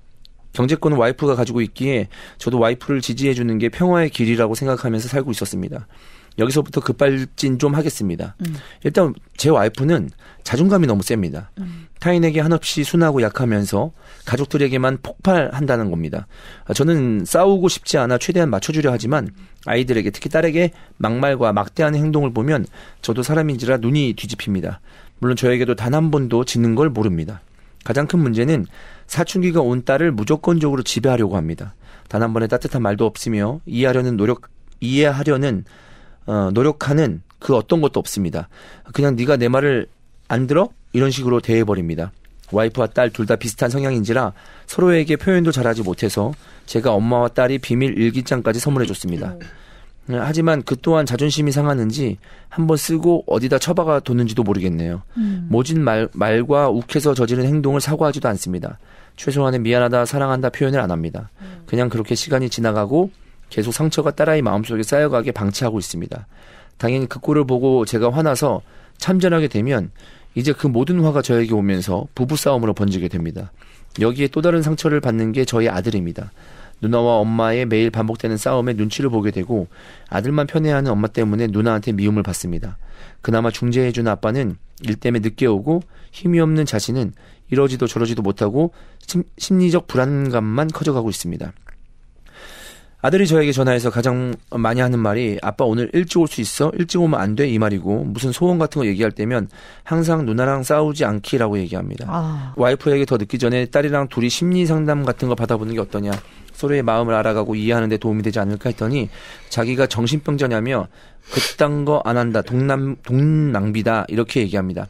경제권은 와이프가 가지고 있기에 저도 와이프를 지지해주는 게 평화의 길이라고 생각하면서 살고 있었습니다. 여기서부터 급발진 좀 하겠습니다. 일단 제 와이프는 자존감이 너무 셉니다. 타인에게 한없이 순하고 약하면서 가족들에게만 폭발한다는 겁니다. 저는 싸우고 싶지 않아 최대한 맞춰주려 하지만 아이들에게 특히 딸에게 막말과 막대한 행동을 보면 저도 사람인지라 눈이 뒤집힙니다. 물론 저에게도 단 한 번도 지는 걸 모릅니다. 가장 큰 문제는 사춘기가 온 딸을 무조건적으로 지배하려고 합니다. 단 한 번의 따뜻한 말도 없으며 이해하려는 노력하는 그 어떤 것도 없습니다. 그냥 네가 내 말을 안 들어? 이런 식으로 대해버립니다. 와이프와 딸 둘 다 비슷한 성향인지라 서로에게 표현도 잘하지 못해서 제가 엄마와 딸이 비밀 일기장까지 선물해줬습니다. 하지만 그 또한 자존심이 상하는지 한번 쓰고 어디다 처박아 뒀는지도 모르겠네요. 모진 말과 욱해서 저지른 행동을 사과하지도 않습니다. 최소한의 미안하다, 사랑한다 표현을 안 합니다. 그냥 그렇게 시간이 지나가고 계속 상처가 딸아이 마음속에 쌓여가게 방치하고 있습니다. 당연히 그 꼴을 보고 제가 화나서 참전하게 되면 이제 그 모든 화가 저에게 오면서 부부싸움으로 번지게 됩니다. 여기에 또 다른 상처를 받는 게 저희 아들입니다. 누나와 엄마의 매일 반복되는 싸움에 눈치를 보게 되고 아들만 편애하는 엄마 때문에 누나한테 미움을 받습니다. 그나마 중재해준 아빠는 일 때문에 늦게 오고 힘이 없는 자신은 이러지도 저러지도 못하고 심리적 불안감만 커져가고 있습니다. 아들이 저에게 전화해서 가장 많이 하는 말이 아빠 오늘 일찍 올 수 있어? 일찍 오면 안 돼? 이 말이고 무슨 소원 같은 거 얘기할 때면 항상 누나랑 싸우지 않기라고 얘기합니다. 와이프에게 더 늦기 전에 딸이랑 둘이 심리 상담 같은 거 받아보는 게 어떠냐. 서로의 마음을 알아가고 이해하는 데 도움이 되지 않을까 했더니 자기가 정신병자냐며 그딴 거 안 한다. 돈 낭비다. 이렇게 얘기합니다.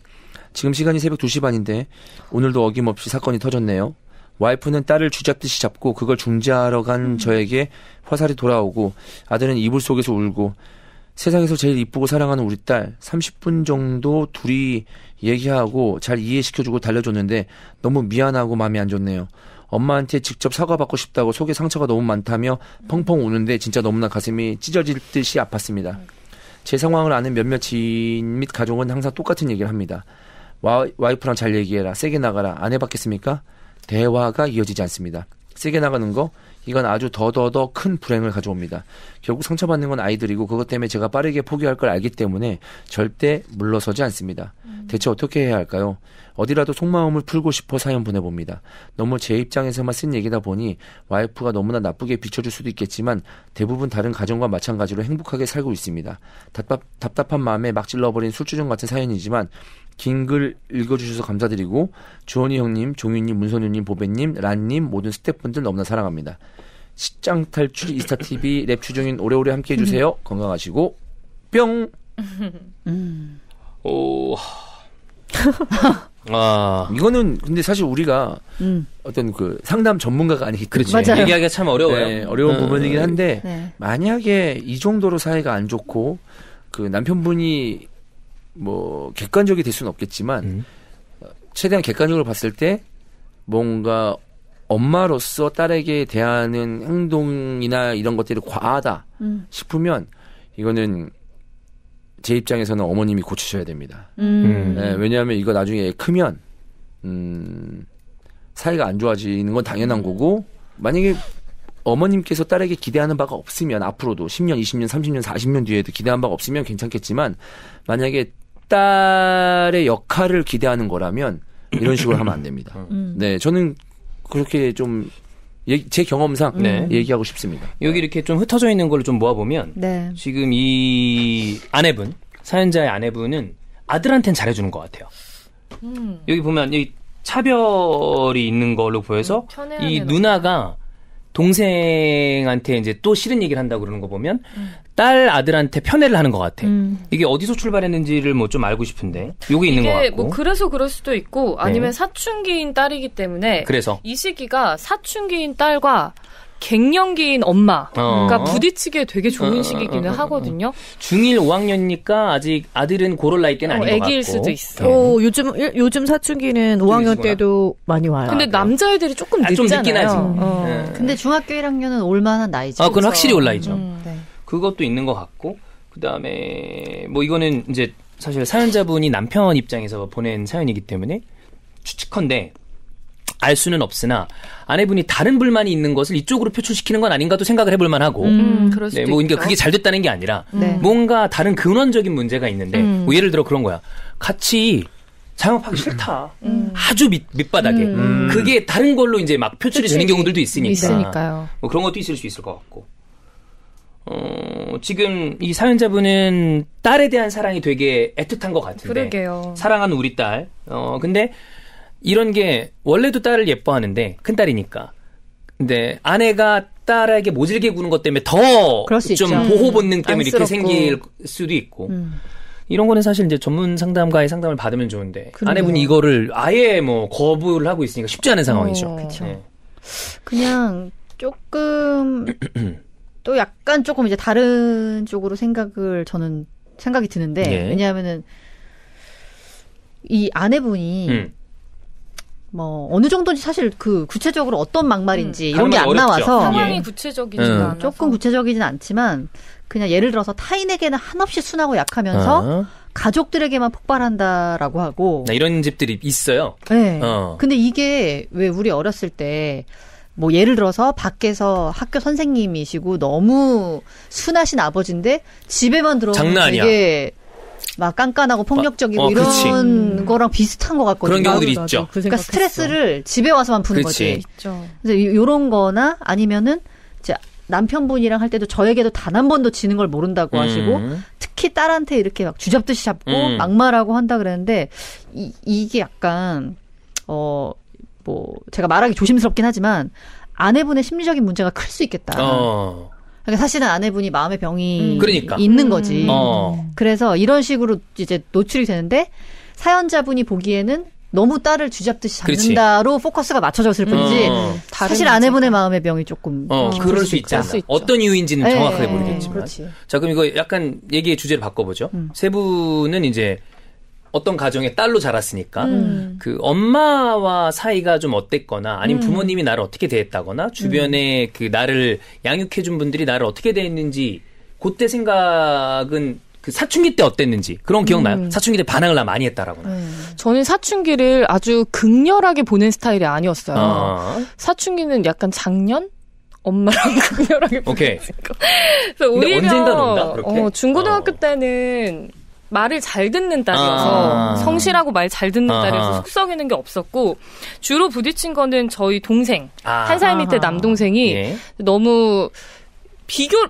지금 시간이 새벽 2시 반인데 오늘도 어김없이 사건이 터졌네요. 와이프는 딸을 쥐잡듯이 잡고 그걸 중재하러 간 저에게 화살이 돌아오고 아들은 이불 속에서 울고 세상에서 제일 이쁘고 사랑하는 우리 딸 30분 정도 둘이 얘기하고 잘 이해시켜주고 달래줬는데 너무 미안하고 마음이 안 좋네요. 엄마한테 직접 사과받고 싶다고 속에 상처가 너무 많다며 펑펑 우는데 진짜 너무나 가슴이 찢어질 듯이 아팠습니다. 제 상황을 아는 몇몇 지인 및 가족은 항상 똑같은 얘기를 합니다. 와이프랑 잘 얘기해라. 세게 나가라. 안 해봤겠습니까? 대화가 이어지지 않습니다. 세게 나가는 거 이건 아주 더더더 큰 불행을 가져옵니다. 결국 상처받는 건 아이들이고 그것 때문에 제가 빠르게 포기할 걸 알기 때문에 절대 물러서지 않습니다. 대체 어떻게 해야 할까요? 어디라도 속마음을 풀고 싶어 사연 보내봅니다. 너무 제 입장에서만 쓴 얘기다 보니 와이프가 너무나 나쁘게 비춰줄 수도 있겠지만 대부분 다른 가정과 마찬가지로 행복하게 살고 있습니다. 답답한 마음에 막 찔러버린 술주정 같은 사연이지만 긴 글 읽어주셔서 감사드리고 주원이 형님, 종윤님, 문선우님, 보배님, 란님 모든 스태프분들 너무나 사랑합니다. 식장탈출 이스타TV 랩 추종인 오래오래 함께해 주세요. 건강하시고 뿅. 오. 이거는 근데 사실 우리가 어떤 그 상담 전문가가 아니기 때문에 그렇죠. 얘기하기가 참 어려워요. 네, 어려운 부분이긴 한데 만약에 이 정도로 사이가 안 좋고 그 남편분이 뭐 객관적이 될 수는 없겠지만 최대한 객관적으로 봤을 때 뭔가 엄마로서 딸에게 대하는 행동이나 이런 것들이 과하다 싶으면 이거는 제 입장에서는 어머님이 고치셔야 됩니다. 네, 왜냐하면 이거 나중에 크면 사이가 안 좋아지는 건 당연한 거고 만약에 어머님께서 딸에게 기대하는 바가 없으면 앞으로도 10년, 20년, 30년, 40년 뒤에도 기대하는 바가 없으면 괜찮겠지만 만약에 딸의 역할을 기대하는 거라면 이런 식으로 하면 안 됩니다. 네, 저는 그렇게 좀 제 경험상 얘기하고 싶습니다. 여기 이렇게 좀 흩어져 있는 걸 좀 모아보면 지금 이 아내분, 사연자의 아내분은 아들한테는 잘해주는 것 같아요. 여기 보면 이 차별이 있는 걸로 보여서 이 누나가 동생한테 이제 또 싫은 얘기를 한다고 그러는 거 보면 딸 아들한테 편애를 하는 것 같아. 이게 어디서 출발했는지를 뭐 좀 알고 싶은데 요게 있는 것 같고. 뭐 그래서 그럴 수도 있고 아니면 사춘기인 딸이기 때문에 그래서 이 시기가 사춘기인 딸과 갱년기인 엄마가 부딪히기에 되게 좋은 시기기는 하거든요. 중1 5학년이니까 아직 아들은 고럴 나이 때는 아닌 것 같고. 애기일 수도 있어. 요즘 사춘기는 5학년 때도 많이 와요. 근데 남자애들이 조금 늦잖아요. 좀 늦긴 하지. 근데 중학교 1학년은 올만한 나이죠. 그건 확실히 올 나이죠. 네. 그것도 있는 것 같고 그다음에 뭐 이거는 이제 사실 사연자분이 남편 입장에서 보낸 사연이기 때문에 추측컨대 알 수는 없으나 아내분이 다른 불만이 있는 것을 이쪽으로 표출시키는 건 아닌가도 생각을 해볼 만하고 그럴 수도 뭐 그러니까 그게 잘 됐다는 게 아니라 네. 뭔가 다른 근원적인 문제가 있는데 뭐 예를 들어 그런 거야. 같이 자영업하기 싫다. 아주 밑바닥에. 그게 다른 걸로 이제 막 표출이 되는 경우들도 있으니까요. 뭐 그런 것도 있을 수 있을 것 같고. 지금 이 사연자분은 딸에 대한 사랑이 되게 애틋한 것 같은데. 그러게요. 사랑하는 우리 딸. 근데 이런 게 원래도 딸을 예뻐하는데 큰딸이니까. 근데 아내가 딸에게 모질게 구는 것 때문에 더 좀 보호 본능 때문에 이렇게 생길 수도 있고. 이런 거는 사실 이제 전문 상담가의 상담을 받으면 좋은데 그래요. 아내분이 이거를 아예 뭐 거부를 하고 있으니까 쉽지 않은 상황이죠. 그렇죠. 네. 그냥 조금 또 약간 조금 이제 다른 쪽으로 생각이 드는데 예. 왜냐하면은 이 아내분이 뭐 어느 정도인지 사실 그 구체적으로 어떤 막말인지 이런 게 안 나와서 상황이 구체적이진 않아서 조금 구체적이진 않지만 그냥 예를 들어서 타인에게는 한없이 순하고 약하면서 가족들에게만 폭발한다라고 하고 이런 집들이 있어요. 네. 근데 이게 왜 우리 어렸을 때 뭐 예를 들어서 밖에서 학교 선생님이시고 너무 순하신 아버지인데 집에만 들어오면 되게 막 깐깐하고 폭력적이고 이런 거랑 비슷한 것 같거든요. 그런 경우들이 있죠. 그러니까 스트레스를 집에 와서만 푸는 거지. 있죠. 그래서 이런 거나 아니면은 이제 남편분이랑 할 때도 저에게도 단 한 번도 지는 걸 모른다고 하시고 특히 딸한테 이렇게 막 쥐잡듯이 잡고 막말하고 한다 그랬는데 이게 약간 뭐 제가 말하기 조심스럽긴 하지만 아내분의 심리적인 문제가 클 수 있겠다. 그러니까 사실은 아내분이 마음의 병이 있는 거지. 그래서 이런 식으로 이제 노출이 되는데 사연자분이 보기에는 너무 딸을 쥐잡듯이 잡는다로 포커스가 맞춰졌을 뿐이지 사실 아내분의 마음의 병이 조금 그럴 수 있잖아. 어떤 이유인지는 정확하게 모르겠지만. 그렇지. 자, 그럼 이거 약간 얘기의 주제를 바꿔보죠. 세 분은 이제 어떤 가정에 딸로 자랐으니까 그 엄마와 사이가 좀 어땠거나 아니면 부모님이 나를 어떻게 대했다거나 주변에 그 나를 양육해준 분들이 나를 어떻게 대했는지 그때 생각은 그 사춘기 때 어땠는지 그런 기억나요? 사춘기 때 반항을 나 많이 했다라거나. 저는 사춘기를 아주 극렬하게 보낸 스타일이 아니었어요. 사춘기는 약간 작년? 엄마랑 극렬하게 오케이. 그래서 오히려 언젠가 논다? 그렇게? 중고등학교 때는 말을 잘 듣는 딸이어서 성실하고 말 잘 듣는 딸이어서 속 썩이는 게 없었고 주로 부딪힌 거는 저희 동생 한 살 밑에 남동생이 너무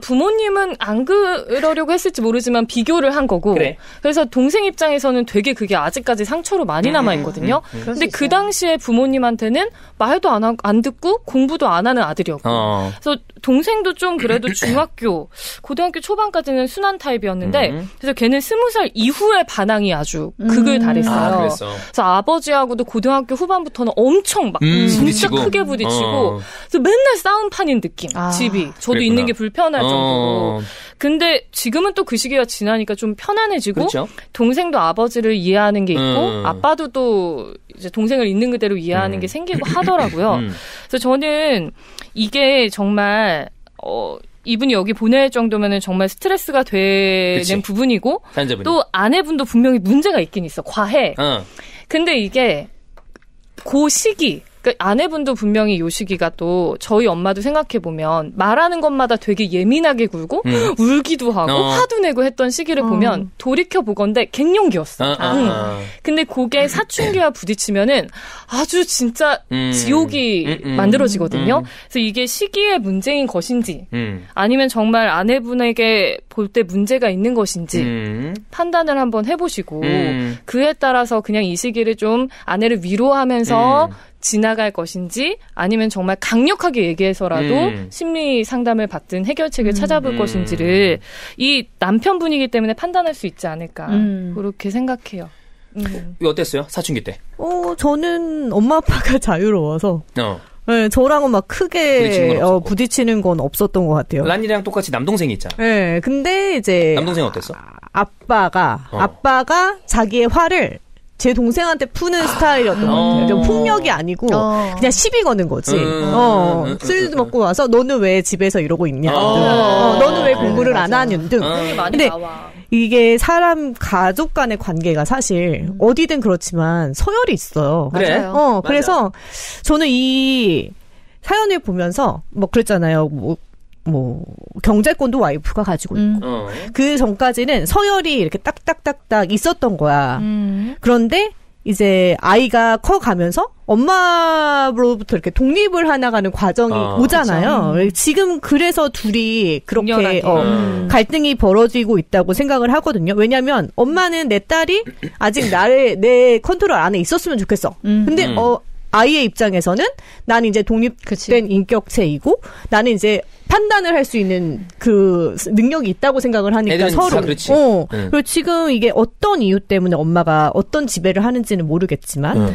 부모님은 안 그러려고 했을지 모르지만 비교를 한 거고. 그래. 그래서 동생 입장에서는 되게 그게 아직까지 상처로 많이 남아있거든요. 근데 그 당시에 부모님한테는 말도 안 듣고 공부도 안 하는 아들이었고. 그래서 동생도 좀 그래도 고등학교 초반까지는 순한 타입이었는데, 그래서 걔는 20살 이후에 반항이 아주 극을 달했어요. 그래서 아버지하고도 고등학교 후반부터는 엄청 막 진짜 크게 부딪히고, 그래서 맨날 싸움판인 느낌, 집이. 저도 그랬구나. 있는 게 불편할 정도로. 근데 지금은 또 그 시기가 지나니까 좀 편안해지고, 그렇죠? 동생도 아버지를 이해하는 게 있고, 아빠도 또 이제 동생을 있는 그대로 이해하는 게 생기고 하더라고요. 그래서 저는 이게 정말 이분이 여기 보낼 정도면은 정말 스트레스가 되는 그치. 부분이고 산자분이. 또 아내분도 분명히 문제가 있긴 있어. 과해. 근데 이게 그 시기 그러니까 아내분도 분명히 요 시기가 또 저희 엄마도 생각해보면 말하는 것마다 되게 예민하게 굴고 울기도 하고 화도 내고 했던 시기를 보면 돌이켜보건대 갱년기였어. 근데 그게 사춘기와 부딪히면은 아주 진짜 지옥이 만들어지거든요. 그래서 이게 시기의 문제인 것인지 아니면 정말 아내분에게 볼 때 문제가 있는 것인지 판단을 한번 해보시고 그에 따라서 그냥 이 시기를 좀 아내를 위로하면서 지나갈 것인지 아니면 정말 강력하게 얘기해서라도 심리 상담을 받든 해결책을 찾아볼 것인지를 이 남편분이기 때문에 판단할 수 있지 않을까 그렇게 생각해요. 어땠어요? 사춘기 때? 저는 엄마 아빠가 자유로워서 네, 저랑은 막 크게 부딪히는 건 없었던 것 같아요. 란이랑 똑같이 남동생이 있잖아. 네, 근데 이제 남동생 어땠어? 아빠가 자기의 화를 제 동생한테 푸는 스타일이었던 것 같아요. 폭력이 아니고 그냥 시비 거는 거지. 술도 먹고 와서 너는 왜 집에서 이러고 있냐. 너는 왜 공부를 안 하냐 등. 근데 이게 사람 가족 간의 관계가 사실 어디든 그렇지만 서열이 있어요. 그래? 그래서 저는 이 사연을 보면서 뭐 그랬잖아요. 뭐 경제권도 와이프가 가지고 있고 그 전까지는 서열이 이렇게 딱딱딱딱 있었던 거야. 그런데 이제 아이가 커가면서 엄마로부터 이렇게 독립을 해나가는 과정이 오잖아요. 그렇죠. 지금 그래서 둘이 그렇게 갈등이 벌어지고 있다고 생각을 하거든요. 왜냐하면 엄마는 내 딸이 아직 내 컨트롤 안에 있었으면 좋겠어. 근데 아이의 입장에서는 나는 이제 독립된 인격체이고 나는 이제 판단을 할 수 있는 그 능력이 있다고 생각을 하니까 서로. 그리고 지금 이게 어떤 이유 때문에 엄마가 어떤 지배를 하는지는 모르겠지만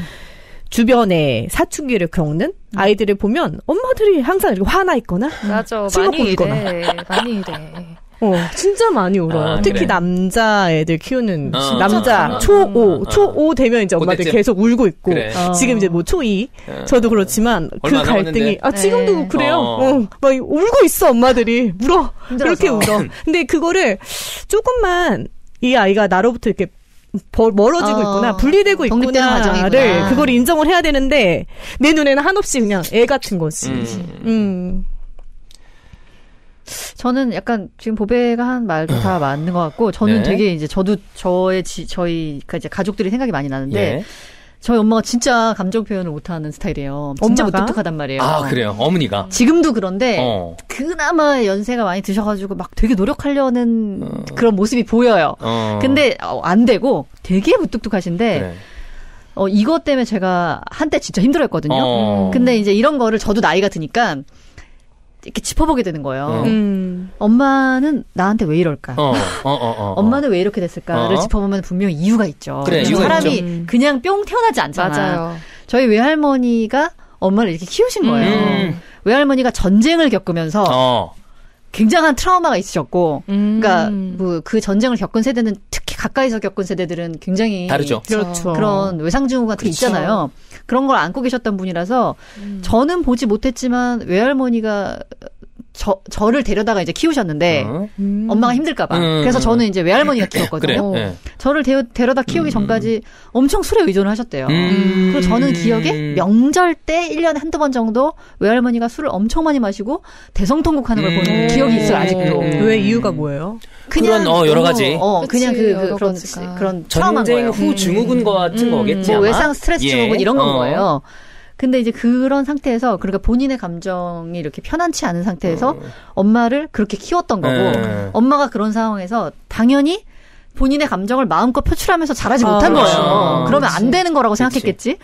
주변에 사춘기를 겪는 아이들을 보면 엄마들이 항상 이렇게 화나 있거나 맞아. 술 먹고 울거나. 많이 이래. 진짜 많이 울어요. 특히 그래. 남자애들 키우는 남자 초5 되면 이제 엄마들 계속 울고 있고 그래. 지금 이제 뭐 초2 저도 그렇지만 그 갈등이 지금도 그래요. 막 울고 있어 엄마들이 울어 그렇게 울어. 근데 그거를 조금만 이 아이가 나로부터 이렇게 멀어지고 있구나 분리되고 있구나를 그걸 인정을 해야 되는데 내 눈에는 한없이 그냥 애 같은 거지. 저는 약간 지금 보배가 한 말도 다 맞는 것 같고 저는 되게 이제 저도 저희 이제 가족들이 생각이 많이 나는데 저희 엄마가 진짜 감정 표현을 못하는 스타일이에요. 진짜 무뚝뚝하단 말이에요. 아 그래요? 어머니가 지금도 그런데 그나마 연세가 많이 드셔가지고 막 되게 노력하려는 그런 모습이 보여요. 근데 안 되고 되게 무뚝뚝하신데 그래. 이것 때문에 제가 한때 진짜 힘들었거든요. 근데 이제 이런 거를 저도 나이가 드니까 이렇게 짚어보게 되는 거예요. 엄마는 나한테 왜 이럴까? 엄마는 왜 이렇게 됐을까를 짚어보면 분명히 이유가 있죠. 그래, 이유가 사람이 있죠. 그냥 뿅 태어나지 않잖아. 맞아요. 저희 외할머니가 엄마를 이렇게 키우신 거예요. 외할머니가 전쟁을 겪으면서 굉장한 트라우마가 있으셨고, 그러니까 뭐 그 전쟁을 겪은 세대는 특히 가까이서 겪은 세대들은 굉장히 다르죠. 그렇죠. 그런 외상증후 같은 게 있잖아요. 그런 걸 안고 계셨던 분이라서 저는 보지 못했지만 외할머니가 저를 데려다가 이제 키우셨는데 엄마가 힘들까봐. 그래서 저는 이제 외할머니가 키웠거든요. 그래, 네. 저를 데려다 키우기 전까지 엄청 술에 의존을 하셨대요. 그리고 저는 기억에 명절 때 1년에 한두 번 정도 외할머니가 술을 엄청 많이 마시고 대성통곡하는 걸 보는 기억이 있어요, 아직도. 왜 이유가 뭐예요? 그냥 여러 가지. 그냥 그런 트라우마인 전쟁 거예요. 후 증후군 같은 거겠지. 뭐 아마? 외상 스트레스 증후군 이런 건 거예요. 근데 이제 그런 상태에서 그러니까 본인의 감정이 이렇게 편안치 않은 상태에서 엄마를 그렇게 키웠던 거고 엄마가 그런 상황에서 당연히 본인의 감정을 마음껏 표출하면서 잘하지 못한 거예요. 그러면 안 되는 거라고 생각했겠지.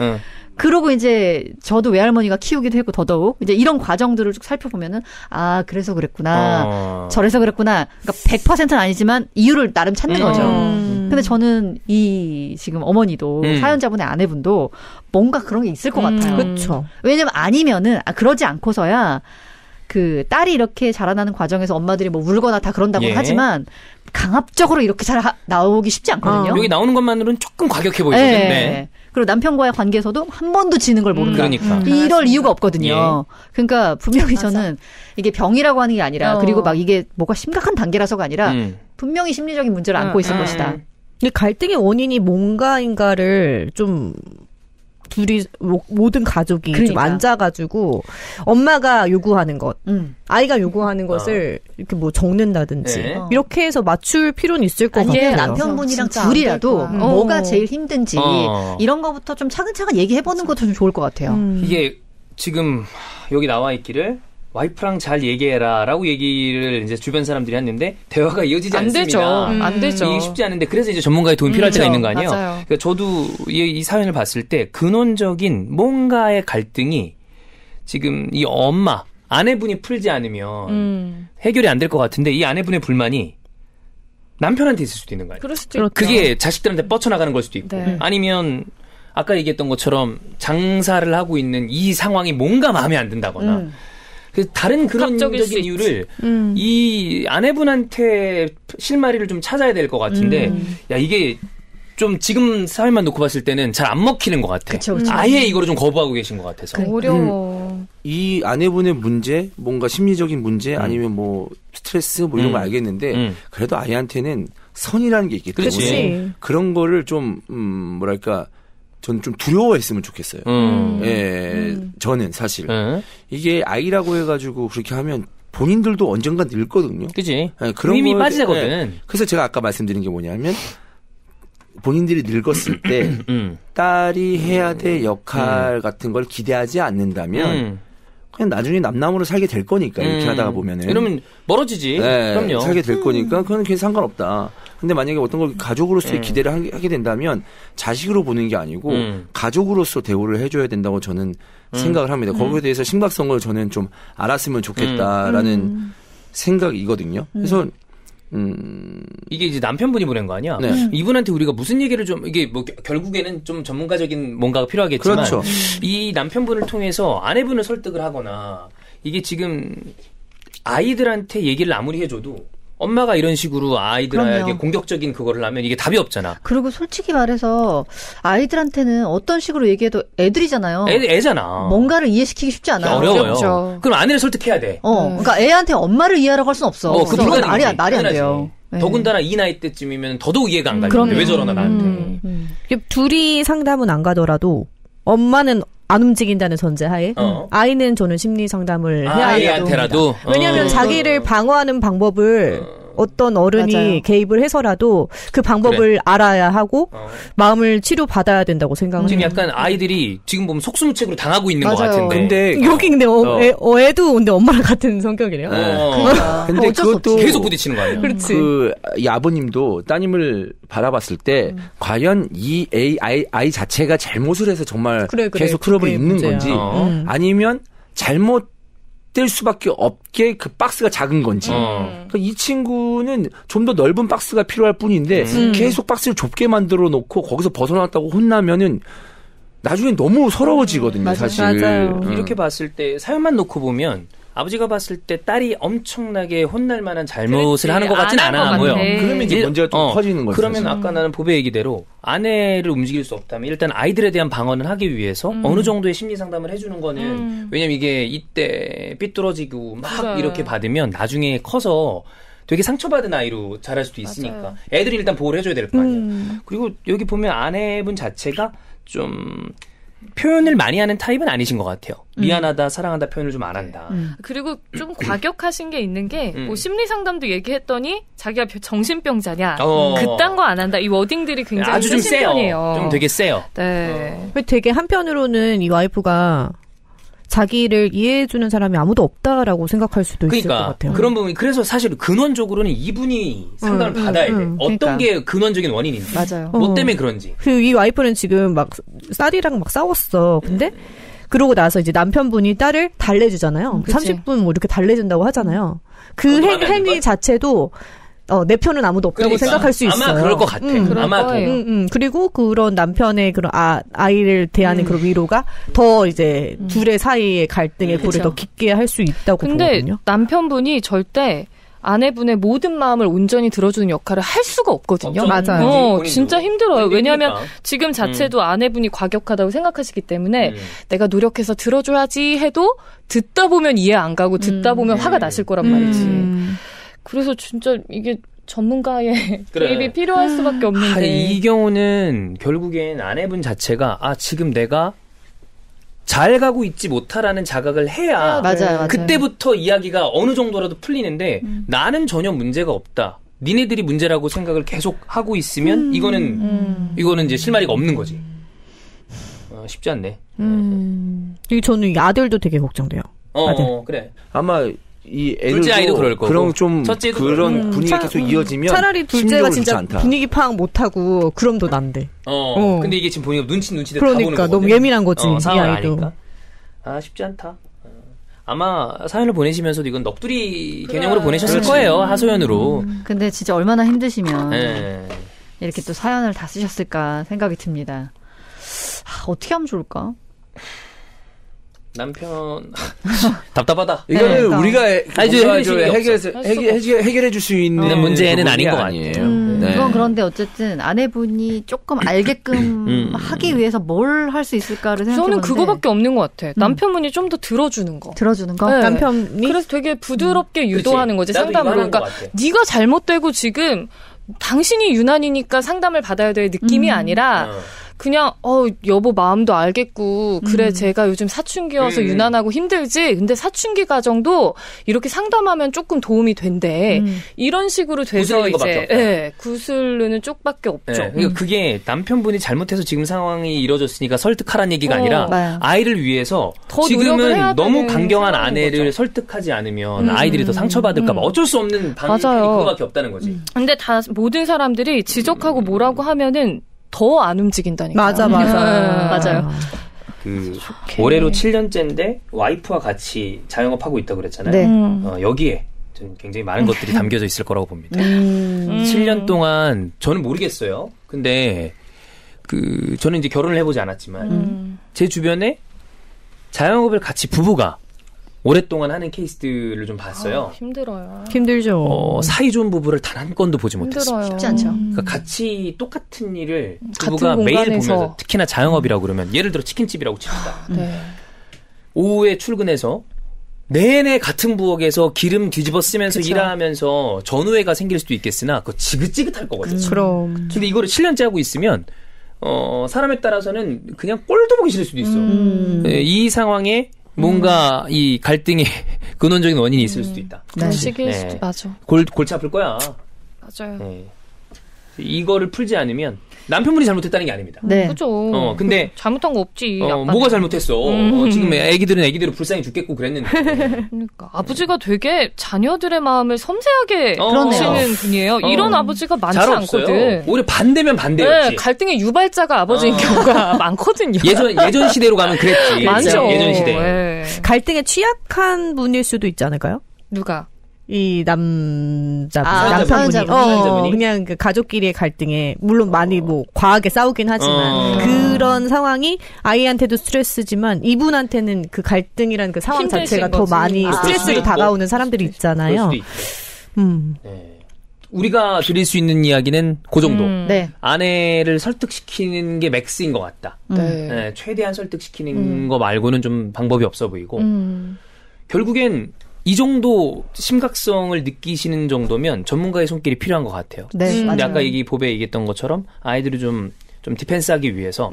그러고 이제 저도 외할머니가 키우기도 했고 더더욱 이제 이런 과정들을 쭉 살펴보면은 아 그래서 그랬구나 저래서 그랬구나 그러니까 100%는 아니지만 이유를 나름 찾는 거죠. 근데 저는 이 지금 어머니도 사연자분의 아내분도 뭔가 그런 게 있을 것 같아요. 그렇죠. 왜냐면 아니면은 그러지 않고서야 그 딸이 이렇게 자라나는 과정에서 엄마들이 뭐 울거나 다 그런다고 하지만 강압적으로 이렇게 잘 나오기 쉽지 않거든요. 여기 나오는 것만으로는 조금 과격해 보이거든요. 네. 그리고 남편과의 관계에서도 한 번도 지는 걸 모른다. 그러니까. 이럴 이유가 없거든요. 그러니까 분명히 저는 이게 병이라고 하는 게 아니라 그리고 막 이게 뭐가 심각한 단계라서가 아니라 분명히 심리적인 문제를 안고 있을 것이다. 이 갈등의 원인이 뭔가인가를 좀 둘이 모든 가족이 좀 앉아가지고 엄마가 요구하는 것, 아이가 요구하는 것을 이렇게 뭐 적는다든지 이렇게 해서 맞출 필요는 있을 것 같아요. 아니면 남편분이랑 둘이라도 뭐가 제일 힘든지 이런 거부터 좀 차근차근 얘기해보는 것도 좀 좋을 것 같아요. 이게 지금 여기 나와 있기를 와이프랑 잘 얘기해라라고 얘기를 이제 주변 사람들이 했는데 대화가 이어지지 않습니다. 안 되죠. 이게 쉽지 않은데 그래서 이제 전문가의 도움이 필요할 때가 있는 거 아니에요? 맞아요. 그러니까 저도 이 사연을 봤을 때 근원적인 뭔가의 갈등이 지금 이 아내분이 풀지 않으면 해결이 안 될 것 같은데 이 아내분의 불만이 남편한테 있을 수도 있는 거 아니에요? 그럴 수도 있죠. 그게 자식들한테 뻗쳐나가는 걸 수도 있고 아니면 아까 얘기했던 것처럼 장사를 하고 있는 이 상황이 뭔가 마음에 안 든다거나 다른 그런 적인 이유를 이 아내분한테 실마리를 좀 찾아야 될 것 같은데 야 이게 좀 지금 사회만 놓고 봤을 때는 잘 안 먹히는 것 같아. 그쵸. 아예 이거를 좀 거부하고 계신 것 같아서. 어려워. 이 아내분의 문제, 뭔가 심리적인 문제, 아니면 뭐 스트레스 뭐 이런 걸 알겠는데 그래도 아이한테는 선이라는 게 있기 때문에 그치. 그런 거를 좀 뭐랄까 저는 좀 두려워했으면 좋겠어요. 저는 사실 이게 아이라고 해가지고 그렇게 하면 본인들도 언젠가 늙거든요. 그지? 그런 힘이 거에 빠지거든. 그래서 제가 아까 말씀드린 게 뭐냐면 본인들이 늙었을 때 딸이 해야 될 역할 같은 걸 기대하지 않는다면 그냥 나중에 남남으로 살게 될 거니까 이렇게 하다가 보면은 이러면 멀어지지. 그럼요. 살게 될 거니까 그건 괜히 상관없다. 근데 만약에 어떤 걸 가족으로서의 기대를 하게 된다면 자식으로 보는 게 아니고 가족으로서 대우를 해줘야 된다고 저는 생각을 합니다. 거기에 대해서 심각성을 저는 좀 알았으면 좋겠다라는 생각이거든요. 그래서 이게 이제 남편분이 보낸 거 아니야? 네. 이분한테 우리가 무슨 얘기를 좀 이게 뭐 결국에는 좀 전문가적인 뭔가가 필요하겠지만 그렇죠. 이 남편분을 통해서 아내분을 설득을 하거나 이게 지금 아이들한테 얘기를 아무리 해줘도 엄마가 이런 식으로 아이들에게 그럼요. 공격적인 그거를 하면 이게 답이 없잖아. 그리고 솔직히 말해서 아이들한테는 어떤 식으로 얘기해도 애들이잖아요. 애잖아. 뭔가를 이해시키기 쉽지 않아요. 어려워요. 어렵죠. 그럼 아내를 설득해야 돼. 그러니까 애한테 엄마를 이해하라고 할 수는 없어. 그 그건 말이 안 당연하지. 돼요. 네. 더군다나 이 나이 때쯤이면 더더욱 이해가 안 가는데 그럼요. 왜 저러나 나한테. 둘이 상담은 안 가더라도 엄마는 안 움직인다는 전제하에 아이는 저는 심리 상담을 해야 아이한테라도. 왜냐하면 자기를 방어하는 방법을 어떤 어른이 맞아요. 개입을 해서라도 그 방법을 알아야 하고 마음을 치료받아야 된다고 생각합니다. 지금 약간 아이들이 지금 보면 속수무책으로 당하고 있는 것 맞아요. 같은데. 근데 여기 근데 애도 근데 엄마랑 같은 성격이래요. 근데 어쩔 수 그것도 없지. 계속 부딪히는 거 아니야? 그렇지. 이 아버님도 따님을 바라봤을 때 과연 이 아이 자체가 잘못을 해서 정말 그래, 계속 트러블이 그게 있는 문제야. 건지 아니면 잘못 될 수밖에 없게 그 박스가 작은 건지. 그러니까 이 친구는 좀 더 넓은 박스가 필요할 뿐인데 계속 박스를 좁게 만들어 놓고 거기서 벗어났다고 혼나면은 나중에 너무 서러워지거든요. 맞아, 사실. 맞아요. 이렇게 봤을 때 사연만 놓고 보면 아버지가 봤을 때 딸이 엄청나게 혼날 만한 잘못을 하는 것 같진 않아 보여. 그러면 이제 문제가 좀 커지는 거죠. 그러면 아까 나는 보배 얘기대로 아내를 움직일 수 없다면 일단 아이들에 대한 방어는 하기 위해서 어느 정도의 심리 상담을 해주는 거는 왜냐면 이게 이때 삐뚤어지고 막 이렇게 받으면 나중에 커서 되게 상처받은 아이로 자랄 수도 있으니까 맞아요. 애들이 일단 보호를 해줘야 될 거 아니에요. 그리고 여기 보면 아내분 자체가 좀 표현을 많이 하는 타입은 아니신 것 같아요. 미안하다, 사랑한다 표현을 좀 안 한다. 그리고 좀 과격하신 게 있는 게 뭐 심리 상담도 얘기했더니 자기가 정신병자냐 그딴 거 안 한다. 이 워딩들이 굉장히 아주 좀 세신 세요. 편이에요. 좀 되게 세요. 네. 되게 한편으로는 이 와이프가 자기를 이해해주는 사람이 아무도 없다라고 생각할 수도 있을 것 같아요. 그런 부분이 그래서 사실 근원적으로는 이분이 상담을 받아야 돼. 어떤 그러니까. 게 근원적인 원인인지. 맞아요. 뭐 때문에 그런지. 그리고 이 와이프는 지금 막 딸이랑 막 싸웠어. 근데 그러고 나서 이제 남편분이 딸을 달래주잖아요. 그치. 30분 뭐 이렇게 달래준다고 하잖아요. 그 행위 자체도 내 편은 아무도 없다고 그러니까. 생각할 수 있어요. 아마 그럴 것 같아. 아마도. 그리고 그런 남편의 그런 아이를 대하는 그런 위로가 더 이제 둘의 사이의 갈등의 골을 더 깊게 할 수 있다고 근데 보거든요. 남편분이 절대 아내분의 모든 마음을 온전히 들어주는 역할을 할 수가 없거든요. 맞아요. 진짜 힘들어요. 왜냐하면 그러니까. 지금 자체도 아내분이 과격하다고 생각하시기 때문에 내가 노력해서 들어줘야지 해도 듣다 보면 이해 안 가고 듣다 보면 화가 나실 거란 말이지. 그래서 진짜 이게 전문가의 개입이 필요할 수밖에 없는데. 이 경우는 결국엔 아내분 자체가 지금 내가 잘 가고 있지 못하라는 자각을 해야 맞아요. 그때부터 이야기가 어느 정도라도 풀리는데 나는 전혀 문제가 없다. 니네들이 문제라고 생각을 계속 하고 있으면 이거는 이제 실마리가 없는 거지. 쉽지 않네. 그리고 저는 이 아들도 되게 걱정돼요. 그래. 아마 이 둘째 아이도 그럴 거고. 그런 좀 첫째도 그런 분위기가 계속 이어지면 차라리 둘째가 진짜 않다. 분위기 파악 못하고 그럼 더 난데. 근데 이게 지금 보니까 눈치대 다 그러니까 보는 거거든. 너무 예민한 거지. 이 상황을 아이도. 아니까. 쉽지 않다. 아마 사연을 보내시면서도 이건 넋두리 개념으로 보내셨을 거예요. 하소연으로. 근데 진짜 얼마나 힘드시면 네. 이렇게 또 사연을 다 쓰셨을까 생각이 듭니다. 어떻게 하면 좋을까? 남편 답답하다. 이거는 그러니까. 우리가 해결 해결해 줄 수 있는 문제는 아닌 것 아니에요. 같아요. 이건 그런데 어쨌든 아내분이 조금 알게끔 하기 위해서 뭘 할 수 있을까를 생각해보는데 저는 그거밖에 없는 것 같아. 남편분이 좀 더 들어주는 거. 들어주는 거? 네. 남편이 그래서 되게 부드럽게 유도하는 거지, 나도 상담으로. 이거 하는 그러니까 것 같아. 네가 잘못되고 지금 당신이 유난이니까 상담을 받아야 될 느낌이 아니라 그냥 여보 마음도 알겠고 그래 제가 요즘 사춘기여서 유난하고 힘들지. 근데 사춘기 과정도 이렇게 상담하면 조금 도움이 된대. 이런 식으로 돼서 구슬리는 것밖에 없다. 구슬르는 쪽밖에 없죠. 네, 그러니까 그게 남편분이 잘못해서 지금 상황이 이뤄졌으니까 설득하라는 얘기가 아니라 맞아요. 아이를 위해서 더 노력을 해야 지금은 너무 되는 강경한 상황인 아내를 거죠. 설득하지 않으면 아이들이 더 상처받을까 봐 어쩔 수 없는 방법이 맞아요. 그거밖에 없다는 거지. 근데 다 모든 사람들이 지적하고 뭐라고 하면은 더 안 움직인다니까. 맞아. 맞아요. 올해로 7년째인데 와이프와 같이 자영업하고 있다고 그랬잖아요. 네. 여기에 저는 굉장히 많은 것들이 담겨져 있을 거라고 봅니다. 7년 동안 저는 모르겠어요. 근데 저는 이제 결혼을 해보지 않았지만 제 주변에 자영업을 같이 부부가 오랫동안 하는 케이스들을 좀 봤어요. 힘들어요. 힘들죠. 사이 좋은 부부를 단 한 건도 보지 못했어요. 힘들어요. 쉽지 않죠. 그러니까 같이 똑같은 일을 같은 부부가 매일 공간에서. 보면서 특히나 자영업이라고 그러면 예를 들어 치킨집이라고 칩시다. 네. 오후에 출근해서 내내 같은 부엌에서 기름 뒤집어 쓰면서 그쵸. 일하면서 전우회가 생길 수도 있겠으나 그거 지긋지긋할 거거든요. 그럼. 근데 이거를 7년째 하고 있으면 사람에 따라서는 그냥 꼴도 보기 싫을 수도 있어. 이 상황에 뭔가 이 갈등의 근원적인 원인이 있을 수도 있다. 그런 식일 네. 수도 맞아. 골치 아플 거야. 맞아요. 네. 이거를 풀지 않으면 남편분이 잘못했다는 게 아닙니다. 네. 그죠. 근데 잘못한 거 없지. 뭐가 잘못했어? 지금 애기들은 애기대로 불쌍히 죽겠고 그랬는데. 그러니까 아버지가 되게 자녀들의 마음을 섬세하게 그러네요. 보시는 분이에요. 이런 아버지가 많지 잘 없어요. 않거든. 오히려 반대면 반대였지. 네, 갈등의 유발자가 아버지인 경우가 많거든요. 예전 시대로 가면 그랬지. 많죠. 예전 시대. 네. 갈등에 취약한 분일 수도 있지 않을까요? 누가? 이 남자분, 사연자분이? 그냥 그 가족끼리의 갈등에 물론 많이 뭐 과하게 싸우긴 하지만 그런 상황이 아이한테도 스트레스지만 이분한테는 그 갈등이라는 그 상황 자체가 더 많이 스트레스로 다가오는 사람들이 있잖아요. 네. 우리가 드릴 수 있는 이야기는 그 정도. 네. 아내를 설득시키는 게 맥스인 것 같다. 네, 최대한 설득시키는 거 말고는 좀 방법이 없어 보이고 결국엔 이 정도 심각성을 느끼시는 정도면 전문가의 손길이 필요한 것 같아요. 네, 근데 맞아요. 아까 보배 얘기했던 것처럼 아이들을 좀 디펜스하기 위해서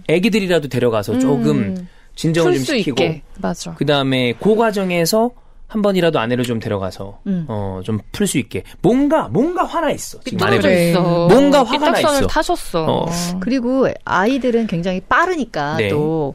애기들이라도 데려가서 조금 진정을 좀 시키고 맞아. 그 다음에 그 과정에서 한 번이라도 아내를 좀 데려가서 좀 풀 수 있게 뭔가 화나 있어. 지금 떨어져 있어. 뭔가 화가 나 삐딱선을 있어. 타셨어. 그리고 아이들은 굉장히 빠르니까 네. 또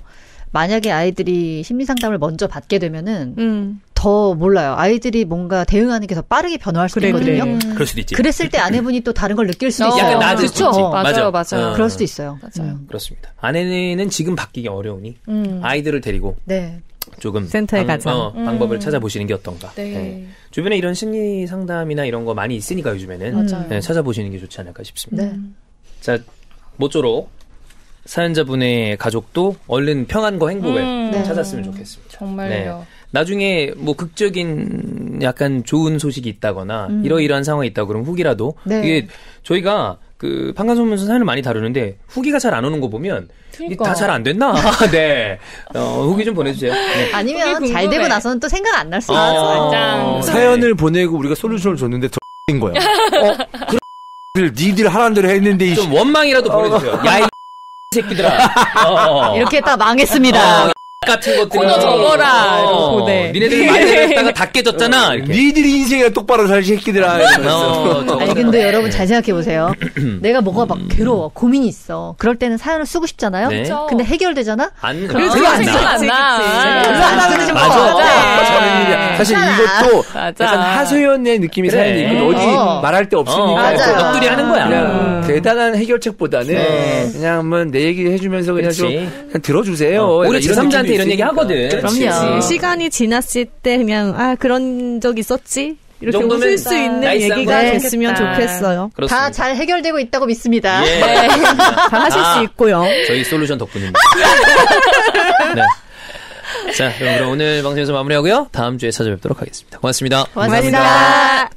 만약에 아이들이 심리 상담을 먼저 받게 되면은 더 몰라요. 아이들이 뭔가 대응하는 게 더 빠르게 변화할 수도 있거든요. 그럴 수도 있지. 그랬을 때 아내분이 또 다른 걸 느낄 수도 있어요. 약간 낮을 수 있지. 맞아요. 그럴 수도 있어요. 맞아요. 그렇습니다. 아내는 지금 바뀌기 어려우니 아이들을 데리고 네. 조금 센터에 가자. 방법을 찾아보시는 게 어떤가. 네. 네. 주변에 이런 심리 상담이나 이런 거 많이 있으니까 요즘에는 맞아요. 찾아보시는 게 좋지 않을까 싶습니다. 네. 자, 모쪼록 사연자분의 가족도 얼른 평안과 행복을 네. 찾았으면 좋겠습니다. 정말요. 네. 나중에 뭐 극적인 약간 좋은 소식이 있다거나 이러이러한 상황이 있다 그러면 후기라도 네. 이게 저희가 그 판관소문서 사연을 많이 다루는데 후기가 잘 안 오는 거 보면 그러니까. 다 잘 안 됐나? 네. 후기 좀 보내주세요. 네. 아니면 그게 잘 궁금해. 되고 나서는 또 생각 안 날 수 아, 있어요. 짱. 사연을 보내고 우리가 솔루션을 줬는데 더 X인 거야. 그런 니들 하라는 대로 했는데 좀 원망이라도 보내주세요. 야, 이 새끼들아. 이렇게 딱 망했습니다. 같은 것들이. 코너 접어라. 이러고 보내. 니네들 말대로 했다가 다 깨졌잖아. 이렇게. 니들이 인생이나 똑바로 살 새끼들아. 이러면서. 아니 근데 여러분 잘 생각해 보세요. 내가 뭐가 막 괴로워, 고민이 있어. 그럴 때는 사연을 쓰고 싶잖아요. 네. 근데 해결되잖아. 안, 그게 안 나. 그래서 맞아. 저는 일이야. 사실 이것도 맞아. 약간 하소연의 느낌의 그래. 사연이 있거든. 어디 말할 데 없으니까. 맞아요. 넋두리 하는 거야. 그냥 대단한 해결책보다는 그냥 한번 내 얘기 해주면서 그냥 그렇지. 좀 그냥 들어주세요. 우리 이런 제3자한테 이런 느낌도 얘기 하거든. 그럼요. 시간이 지났을 때 그냥 그런 적 있었지 이렇게 정도면 웃을 수 있는 나이스한 얘기가 거야. 됐으면 좋겠어요. 그렇습니다. 다 잘 해결되고 있다고 믿습니다. 예. 잘 하실 수 있고요. 저희 솔루션 덕분입니다. 네. 자, 그럼 오늘 방송에서 마무리하고요. 다음 주에 찾아뵙도록 하겠습니다. 고맙습니다. 고맙습니다.